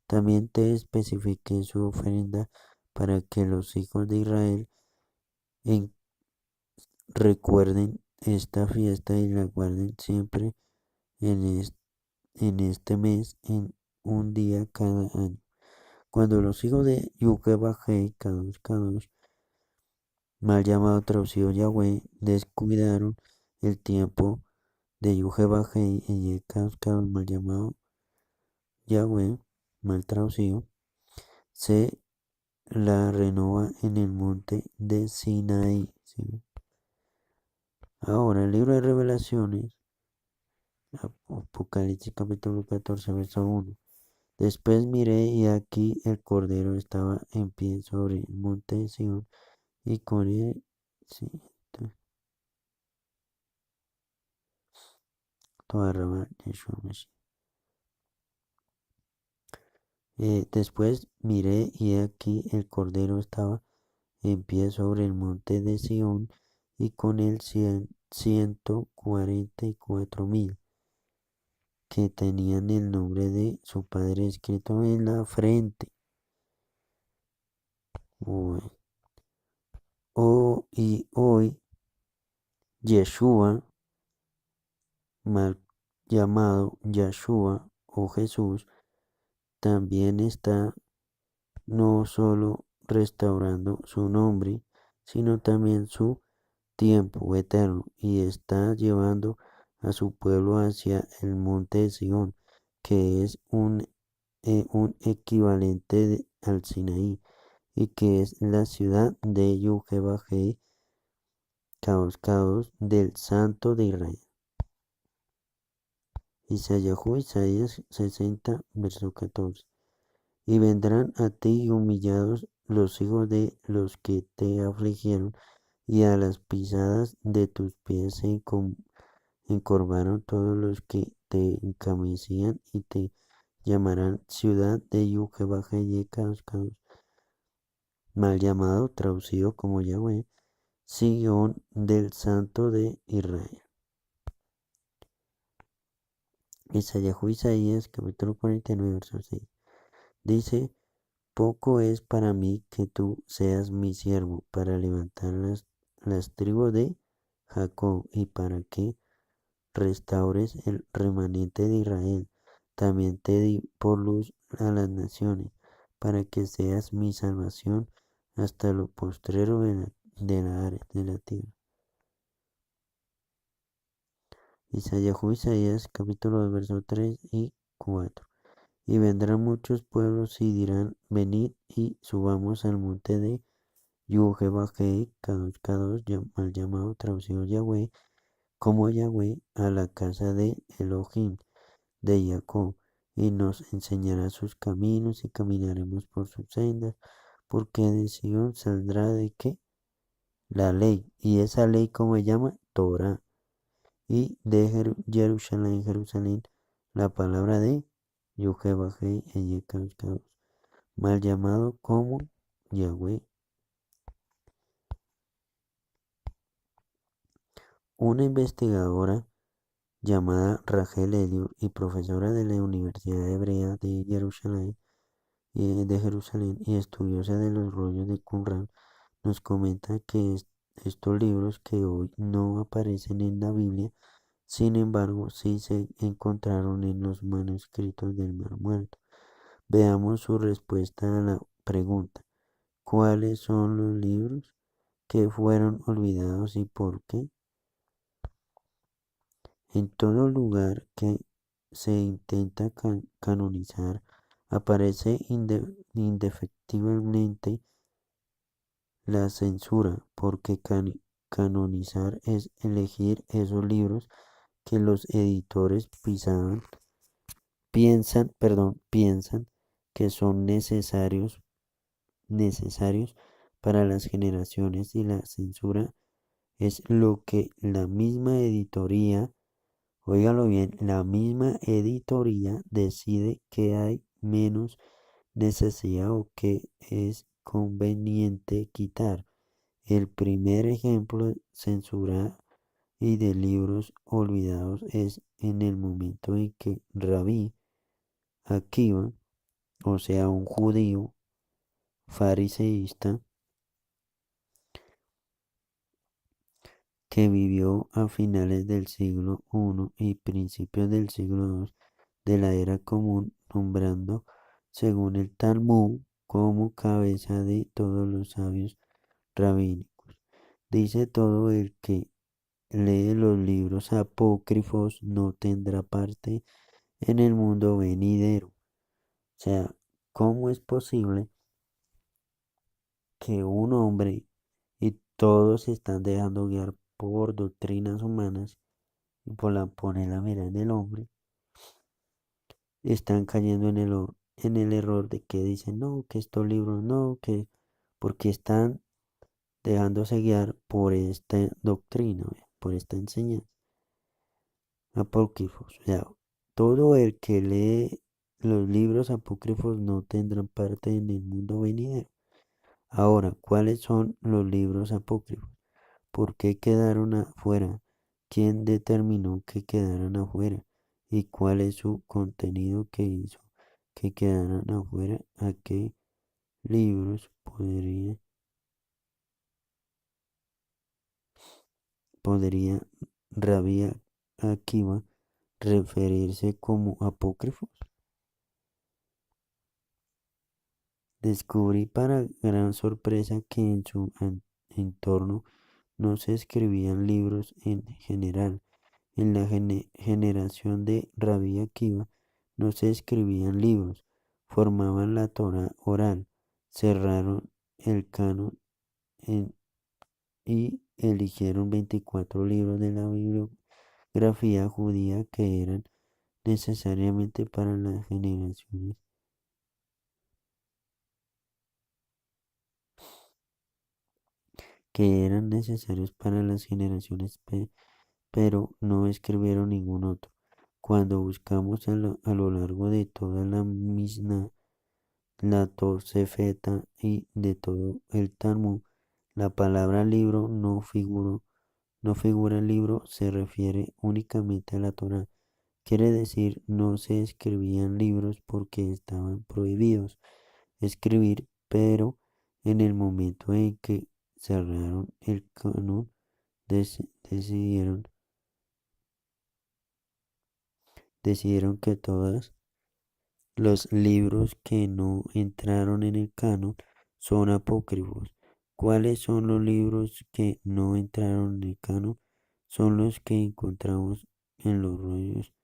También te especifiqué su ofrenda para que los hijos de Israel recuerden esta fiesta y la guarden siempre en, en este mes, en un día cada año. Cuando los hijos de Yuquebajei, Kadosh, mal llamado traducido Yahweh, descuidaron el tiempo de Yuquebajei y Kadosh, mal llamado Yahweh, mal traducido, se la renova en el monte de Sinaí. ¿Sí? Ahora, el libro de Revelaciones, Apocalipsis capítulo 14, verso 1. Después miré y aquí el Cordero estaba en pie sobre el monte de Sion y con él toda rama Yeshua Mashiach. Después miré y aquí el Cordero estaba en pie sobre el monte de Sion y con él 144,000 que tenían el nombre de su Padre escrito en la frente. Bueno. Y hoy Yeshua, mal llamado Yeshua o Jesús, también está no solo restaurando su nombre, sino también su tiempo eterno y está llevando a su pueblo hacia el monte de Sion, que es un equivalente al Sinaí y que es la ciudad de Yuhebajei, Caos del Santo de Israel. Isaías 60, verso 14. Y vendrán a ti humillados los hijos de los que te afligieron, y a las pisadas de tus pies se encorvaron todos los que te encamecían, y te llamarán ciudad de Yuhebajei, mal llamado, traducido como Yahweh, Sion del Santo de Israel. Isaías capítulo 49, verso 6. Dice: poco es para mí que tú seas mi siervo para levantar las tribus de Jacob y para que restaures el remanente de Israel. También te di por luz a las naciones, para que seas mi salvación hasta lo postrero de la tierra. Isaías capítulo 2, versos 3 y 4. Y vendrán muchos pueblos y dirán, venid y subamos al monte de Yuhebajei, Kadosh Kadosh, mal llamado traducido Yahweh, como Yahweh, a la casa de Elohim, de Jacob, y nos enseñará sus caminos y caminaremos por sus sendas, porque de Sion saldrá de qué? La ley, y esa ley, ¿cómo se llama? Torah, y de Jerusalén, Jerusalén, la palabra de Yuhebajei, Kadosh Kadosh, mal llamado como Yahweh. Una investigadora llamada Rachel Eliot y profesora de la Universidad Hebrea de Jerusalén y estudiosa de los rollos de Qumran, nos comenta que estos libros que hoy no aparecen en la Biblia, sin embargo, sí se encontraron en los manuscritos del Mar Muerto. Veamos su respuesta a la pregunta: ¿cuáles son los libros que fueron olvidados y por qué? En todo lugar que se intenta canonizar, aparece indefectiblemente la censura, porque canonizar es elegir esos libros que los editores piensan que son necesarios para las generaciones, y la censura es lo que la misma editoría, óigalo bien, la misma editoría decide que hay menos necesidad o que es conveniente quitar. El primer ejemplo de censura y de libros olvidados es en el momento en que Rabí Akiva, o sea, un judío fariseísta que vivió a finales del siglo I y principios del siglo II de la era común, nombrando, según el Talmud, como cabeza de todos los sabios rabínicos. Dice: todo el que lee los libros apócrifos no tendrá parte en el mundo venidero. O sea, ¿cómo es posible que un hombre, y todos se están dejando guiar por doctrinas humanas y poner la mira en el hombre, están cayendo en el error de que dicen, no, que estos libros no, que porque están dejándose guiar por esta doctrina, por esta enseñanza apócrifos? O sea, todo el que lee los libros apócrifos no tendrá parte en el mundo venidero. Ahora, ¿cuáles son los libros apócrifos? ¿Por qué quedaron afuera? ¿Quién determinó que quedaran afuera? ¿Y cuál es su contenido que hizo que quedaran afuera? ¿A qué libros podría Rabia Akiva referirse como apócrifos? Descubrí para gran sorpresa que en su entorno no se escribían libros en general. En la generación de Rabí Akiva no se escribían libros, formaban la Torá oral, cerraron el canon y eligieron 24 libros de la bibliografía judía que eran necesariamente para las generaciones que eran necesarios para las generaciones, pero no escribieron ningún otro. Cuando buscamos a lo largo de toda la Mishnah, la Tosefeta y de todo el Talmud, la palabra libro no figura el libro, se refiere únicamente a la Torá. Quiere decir, no se escribían libros porque estaban prohibidos escribir, pero en el momento en que cerraron el canon, decidieron, decidieron que todos los libros que no entraron en el canon son apócrifos. ¿Cuáles son los libros que no entraron en el canon? Son los que encontramos en los rollos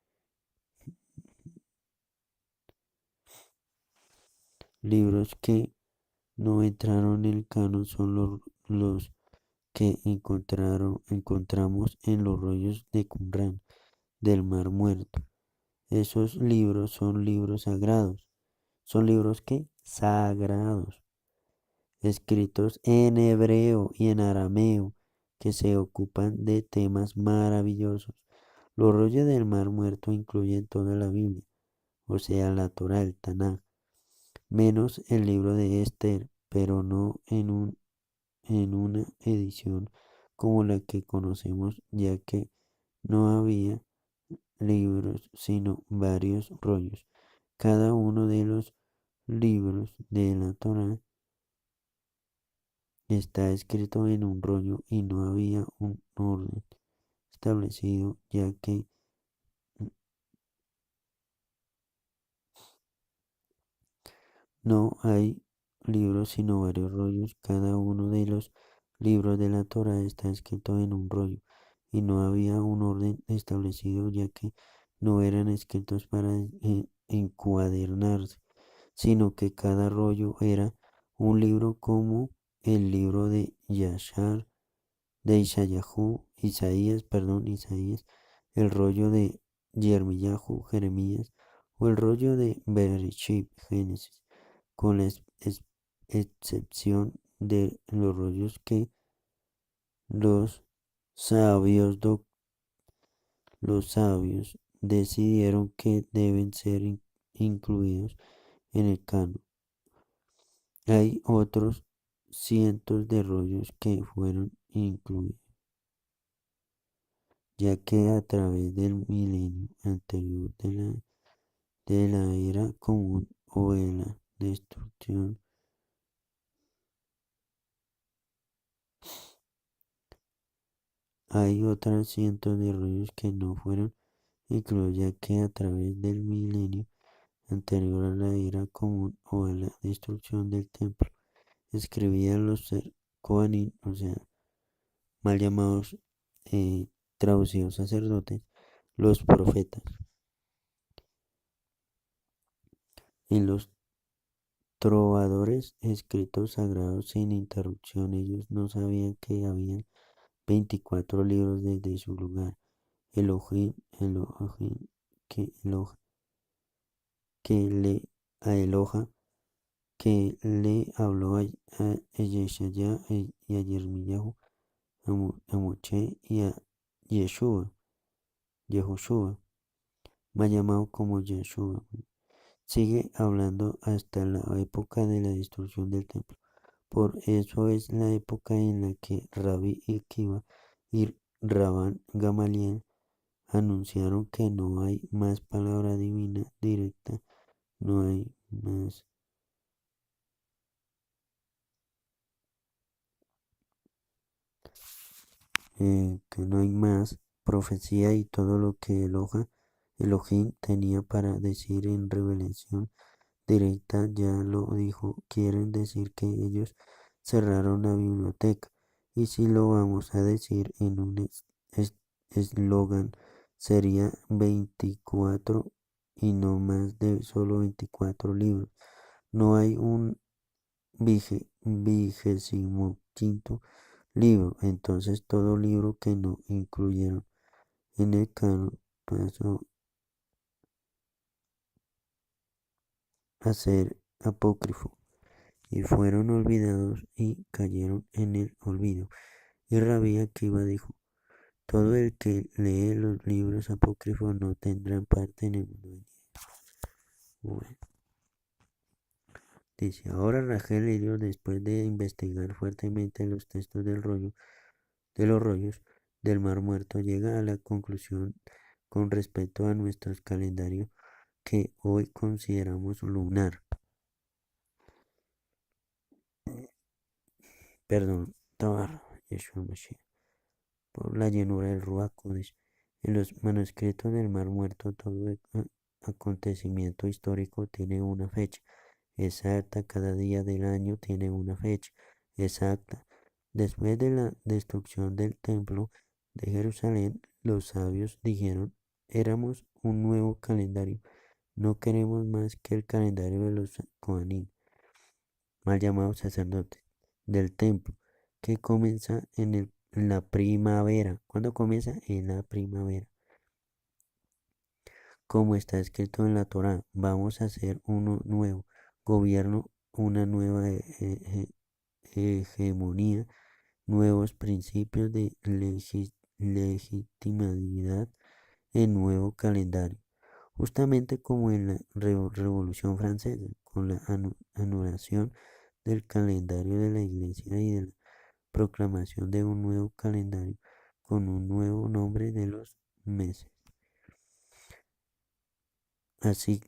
Libros que no entraron en el canon son los que encontramos en los rollos de Qumran del Mar Muerto. Esos libros son libros sagrados. Son libros que sagrados, escritos en hebreo y en arameo, que se ocupan de temas maravillosos. Los rollos del Mar Muerto incluyen toda la Biblia, o sea, la Torá, el Tanaj, menos el libro de Esther, pero no en una edición como la que conocemos, ya que no había libros, sino varios rollos. Cada uno de los libros de la Torá está escrito en un rollo y no había un orden establecido, ya que no hay libros sino varios rollos. Cada uno de los libros de la Torá está escrito en un rollo y no había un orden establecido, ya que no eran escritos para encuadernarse, sino que cada rollo era un libro como el libro de Yashar, de Isaías, el rollo de Yermiyahu, Jeremías, o el rollo de Bereshit, Génesis, con la excepción de los rollos que los sabios, los sabios decidieron que deben ser incluidos en el canon. Hay otros cientos de rollos que fueron incluidos, ya que a través del milenio anterior de la era común o de la destrucción, hay otros cientos de rollos que no fueron incluidos, ya que a través del milenio anterior a la era común o a la destrucción del templo, escribían los Kohanim, o sea, mal llamados, traducidos sacerdotes, los profetas. En los trovadores escritos sagrados sin interrupción, ellos no sabían que había 24 libros desde su lugar. Elohim, que, Eloja, Eloja, que le habló a Yeshaya y a Yermiyahu, a Moche y a Yeshua, Yehoshua, más llamado como Yeshua. Sigue hablando hasta la época de la destrucción del templo. Por eso es la época en la que Rabbi Akiva y Rabban Gamaliel anunciaron que no hay más palabra divina directa, no hay más, que no hay más profecía y todo lo que Elohim tenía para decir en revelación directa ya lo dijo. Quieren decir que ellos cerraron la biblioteca. Y si lo vamos a decir en un eslogan, sería 24 y no más de solo 24 libros. No hay un 25º libro. Entonces todo libro que no incluyeron en el canon pasó a ser apócrifo y fueron olvidados y cayeron en el olvido. Y Rabí Akiva dijo: todo el que lee los libros apócrifos no tendrá parte en el mundo venidero. Bueno, dice, ahora Rachel Elliot, después de investigar fuertemente los textos de los rollos del Mar Muerto, llega a la conclusión con respecto a nuestro calendario que hoy consideramos lunar. Perdón, Tabar, Yeshua Mashiach, por la llenura del Ruach Kodesh. En los manuscritos del Mar Muerto, todo acontecimiento histórico tiene una fecha exacta, cada día del año tiene una fecha exacta. Después de la destrucción del templo de Jerusalén, los sabios dijeron: éramos un nuevo calendario, no queremos más que el calendario de los Kohanim. mal llamados sacerdotes, del templo, que comienza en la primavera. ¿Cuándo comienza? En la primavera. Como está escrito en la Torá, vamos a hacer uno nuevo gobierno, una nueva hegemonía, nuevos principios de legitimidad en nuevo calendario, justamente como en la Revolución Francesa, con la anulación del calendario de la Iglesia y de la proclamación de un nuevo calendario con un nuevo nombre de los meses. Así,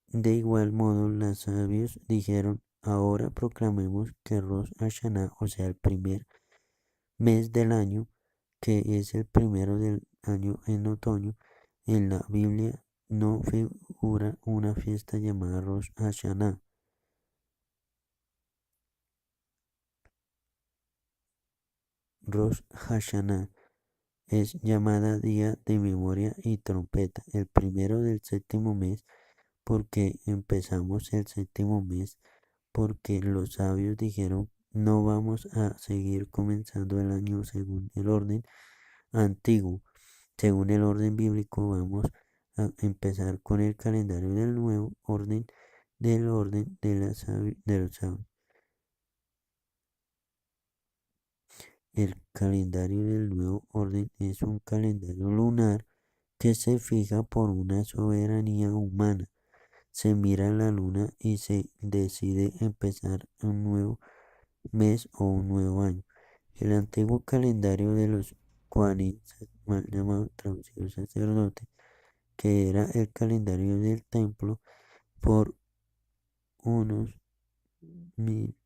de igual modo, los sabios dijeron, ahora proclamemos que Rosh Hashanah, o sea, el primer mes del año, que es el primero del año en otoño, en la Biblia no figura una fiesta llamada Rosh Hashanah. Rosh Hashanah es llamada Día de Memoria y Trompeta, el primero del séptimo mes, porque empezamos el séptimo mes, porque los sabios dijeron, no vamos a seguir comenzando el año según el orden antiguo, según el orden bíblico, vamos a empezar con el calendario del nuevo orden de los sabios. El calendario del nuevo orden es un calendario lunar que se fija por una soberanía humana. Se mira la luna y se decide empezar un nuevo mes o un nuevo año. El antiguo calendario de los Kohanim, mal llamado traducido sacerdote, que era el calendario del templo por unos 1000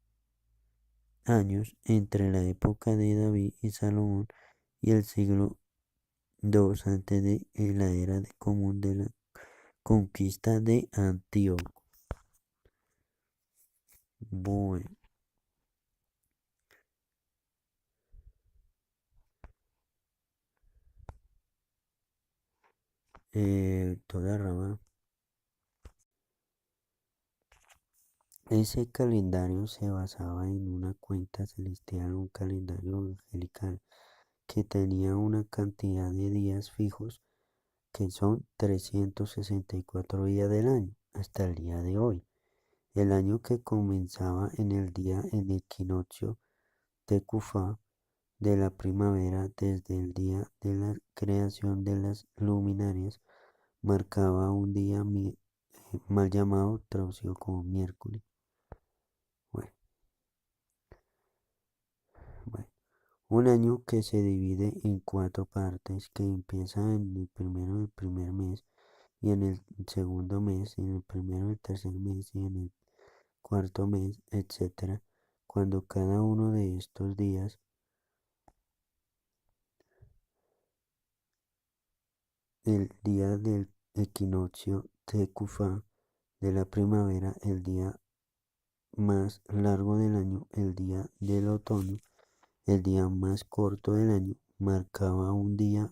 años entre la época de David y Salomón y el siglo II antes de la era de común de la conquista de Antíoco. Bueno, toda rama. Ese calendario se basaba en una cuenta celestial, un calendario angelical que tenía una cantidad de días fijos que son 364 días del año hasta el día de hoy. El año que comenzaba en el día en equinoccio Tecufá de la primavera desde el día de la creación de las luminarias marcaba un día mal llamado, traducido como miércoles. Bueno, bueno. Un año que se divide en cuatro partes, que empieza en el primero del primer mes y en el segundo mes, y en el primero del tercer mes y en el cuarto mes, etcétera. Cuando cada uno de estos días, el día del equinoccio Tecufá de la primavera, el día más largo del año, el día del otoño, el día más corto del año, marcaba un día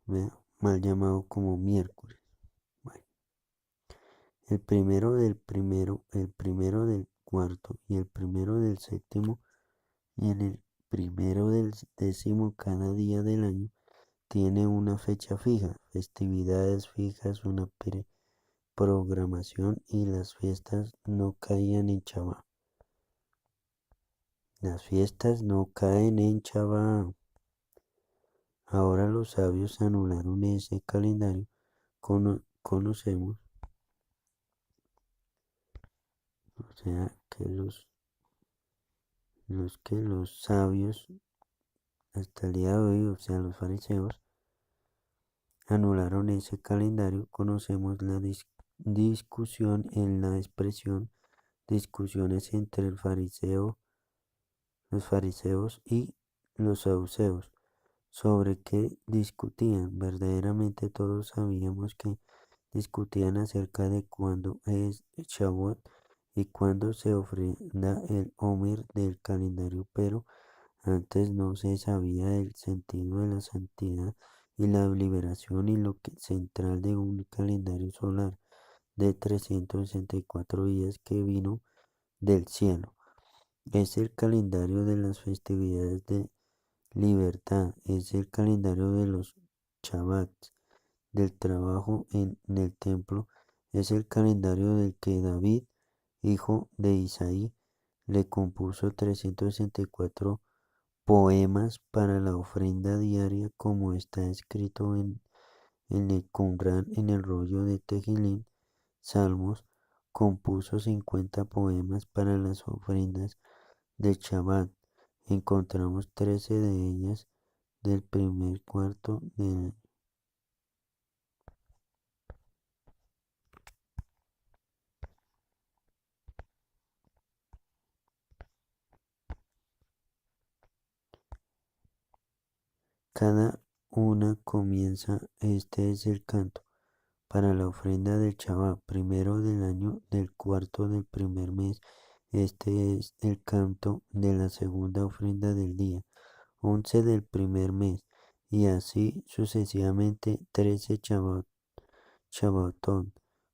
mal llamado como miércoles. Bueno, el primero del cuarto y el primero del séptimo y en el primero del décimo cada día del año tiene una fecha fija, festividades fijas, una programación y las fiestas no caían en Chabá. Las fiestas no caen en Chabá. Ahora los sabios anularon ese calendario. Conocemos, o sea, que los sabios hasta el día de hoy, o sea, los fariseos, anularon ese calendario. Conocemos la discusión en la expresión discusiones entre los fariseos y los saduceos, sobre qué discutían. Verdaderamente todos sabíamos que discutían acerca de cuándo es Shavuot y cuándo se ofrenda el Omer del calendario, pero antes no se sabía el sentido de la santidad y la liberación y lo que central de un calendario solar de 364 días que vino del cielo. Es el calendario de las festividades de libertad, es el calendario de los Shabbats, del trabajo en el templo, es el calendario del que David, hijo de Isaí, le compuso 364 poemas para la ofrenda diaria, como está escrito en el Qumran, en el rollo de Tejilín. Salmos. Compuso 50 poemas para las ofrendas de Shabbat. Encontramos 13 de ellas del primer cuarto del año. Cada una comienza, este es el canto, para la ofrenda del Shabbat, primero del año del cuarto del primer mes. Este es el canto de la segunda ofrenda del día, 11 del primer mes, y así sucesivamente 13 Shabbatón,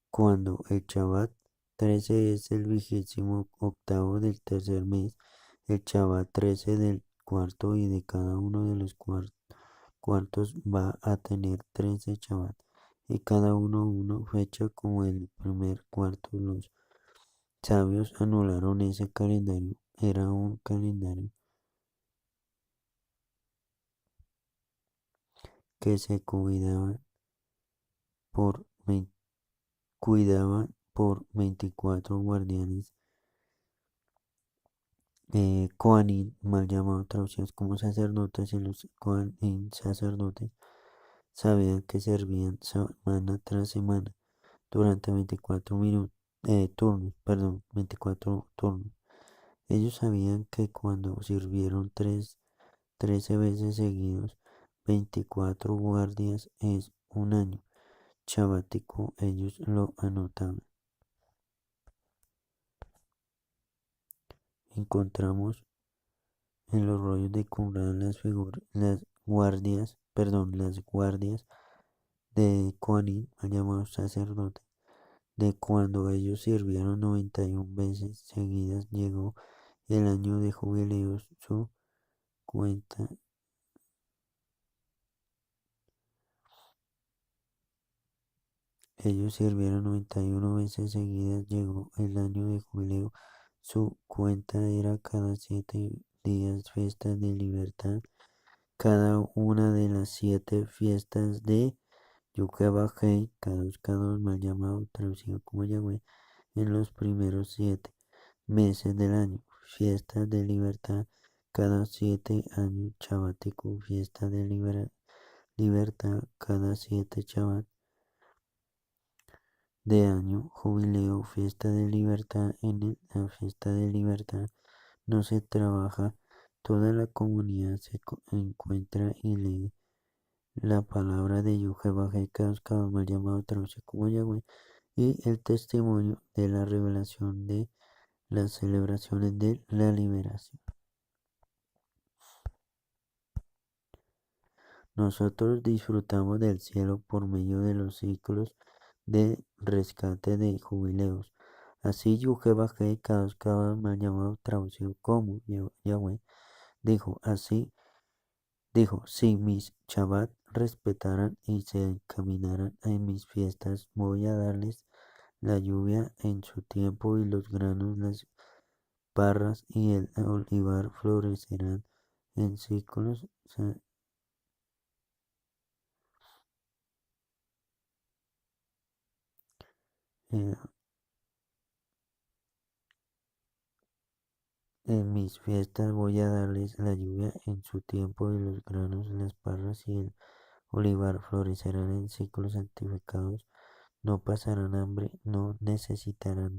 cuando el Shabbat 13 es el 28º del tercer mes, el Shabbat 13 del cuarto, y de cada uno de los cuartos va a tener 13 Shabbat, y cada uno fecha como el primer cuarto. Los sabios anularon ese calendario, era un calendario que se por, cuidaba por 24 guardianes, Kohanim, mal llamados traducidos como sacerdotes, y los Kohanim sacerdotes sabían que servían semana tras semana durante 24 turnos. Ellos sabían que cuando sirvieron 13 veces seguidos, 24 guardias es un año sabático, ellos lo anotaban. Encontramos en los rollos de Qumran las guardias de Kohanim, llamados sacerdotes, de cuando ellos sirvieron 91 veces seguidas, llegó el año de jubileo, su cuenta. Ellos sirvieron 91 veces seguidas, llegó el año de jubileo, su cuenta era cada 7 días fiestas de libertad, cada una de las 7 fiestas de Yukebahei, Kadosh mal llamado, traducido como Yahweh, en los primeros 7 meses del año, fiestas de libertad, cada 7 años, Shabático, fiesta de libertad, cada 7 Shabbat de año, jubileo, fiesta de libertad. En la fiesta de libertad no se trabaja, toda la comunidad se encuentra y lee la palabra de Yahweh, cada mal llamado traducido como Yahweh, y el testimonio de la revelación de las celebraciones de la liberación. Nosotros disfrutamos del cielo por medio de los ciclos de rescate de jubileos. Así Yahweh, cada mal llamado traducido como Yahweh, dijo, si mis Shabbat respetaran y se encaminaran en mis fiestas, voy a darles la lluvia en su tiempo, y los granos, las parras y el olivar florecerán en ciclos. Eh, En mis fiestas voy a darles la lluvia en su tiempo, y los granos, las parras y el olivar florecerán en ciclos santificados. No pasarán hambre, no necesitarán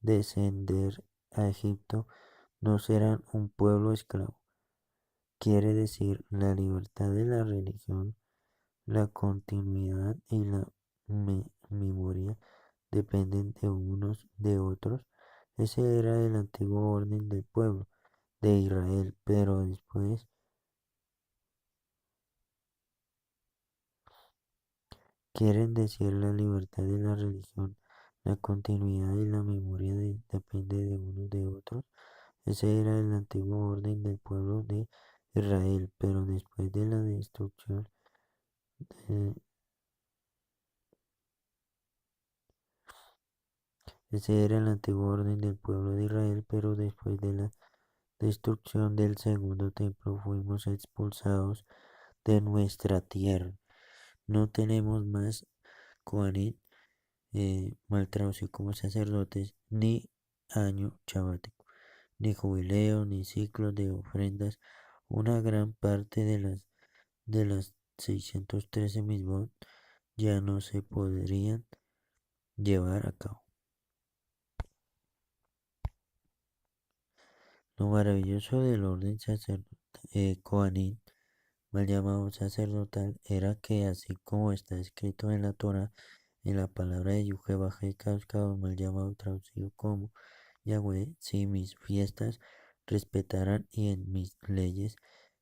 descender a Egipto, no serán un pueblo esclavo. Quiere decir, la libertad de la religión, la continuidad y la memoria dependen de unos de otros. Ese era el antiguo orden del pueblo de Israel, pero después quieren decir la libertad de la religión, la continuidad y la memoria depende de unos de otros. Ese era el antiguo orden del pueblo de Israel, pero después de la destrucción, eh, ese era el antiguo orden del pueblo de Israel, pero después de la destrucción del segundo templo fuimos expulsados de nuestra tierra. No tenemos más Kohanim, mal traducido como sacerdotes, ni año sabático, ni jubileo, ni ciclos de ofrendas. Una gran parte de las 613 misbot ya no se podrían llevar a cabo. Lo maravilloso del orden Kohanim, mal llamado sacerdotal, era que así como está escrito en la Torah, en la palabra de Yuhe Bajé mal llamado traducido como Yahweh, si mis fiestas respetaran y en mis leyes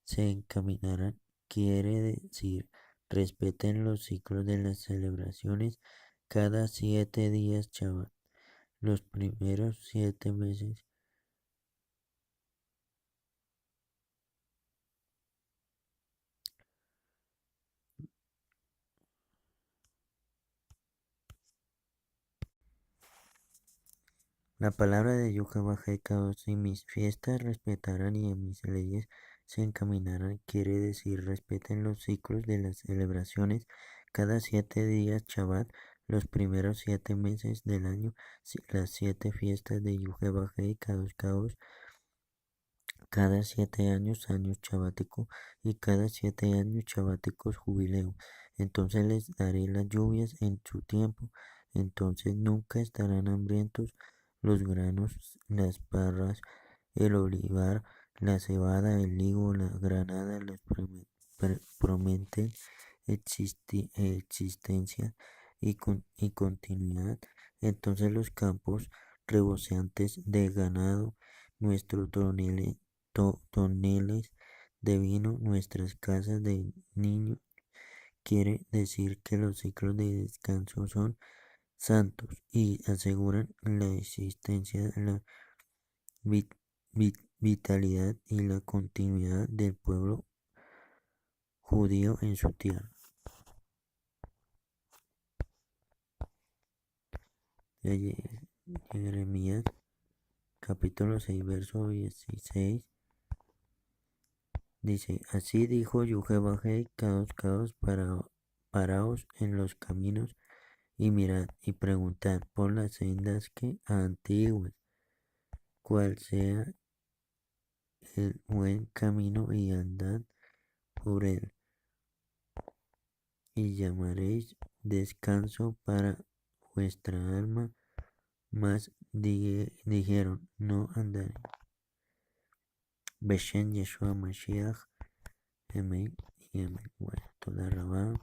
se encaminaran, quiere decir, respeten los ciclos de las celebraciones cada 7 días Shabbat, los primeros 7 meses. La palabra de Yuha Bajekados y mis fiestas respetarán y en mis leyes se encaminarán, quiere decir respeten los ciclos de las celebraciones cada 7 días Shabbat, los primeros 7 meses del año, las 7 fiestas de Yuha Bajekados, cada 7 años, años sabático, y cada 7 años sabáticos jubileo. Entonces les daré las lluvias en su tiempo, entonces nunca estarán hambrientos los granos, las parras, el olivar, la cebada, el higo, la granada, les prometen existencia y continuidad. Entonces los campos rebosantes de ganado, nuestros toneles de vino, nuestras casas de niños, quiere decir que los ciclos de descanso son santos y aseguran la existencia, la vitalidad y la continuidad del pueblo judío en su tierra. Jeremías capítulo 6 verso 16 dice, así dijo Yuhebajé, caos, paraos en los caminos y mirad y preguntad por las sendas que antiguas, cuál sea el buen camino y andad por él, y llamaréis descanso para vuestra alma, mas dijeron, no andaré. Beshen Yeshua Mashiach, Amén y Amén. Bueno, toda Rabá,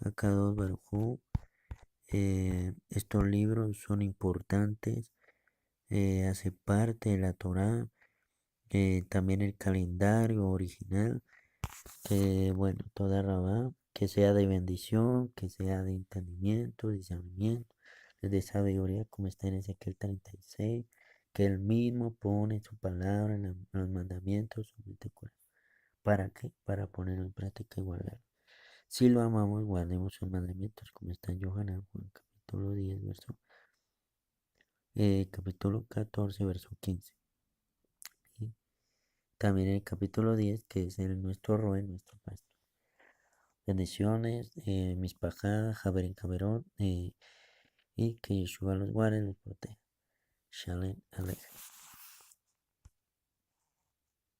Akadosh Baruj. Estos libros son importantes, hace parte de la Torá, también el calendario original, que bueno, toda Rabá, que sea de bendición, que sea de entendimiento, discernimiento, de sabiduría, como está en Ezequiel 36, que él mismo pone su palabra en los mandamientos, ¿para qué? Para ponerlo en práctica y guardar. Si lo amamos, guardemos sus mandamientos, como está en Yohanan, capítulo 10, capítulo 14, verso 15. Y también en el capítulo 10, que es el nuestro Roe, nuestro pastor. Bendiciones, mis pajadas, Jaber en Caberón, y que Yeshua los guarde y los proteja. Shalom Aleichem.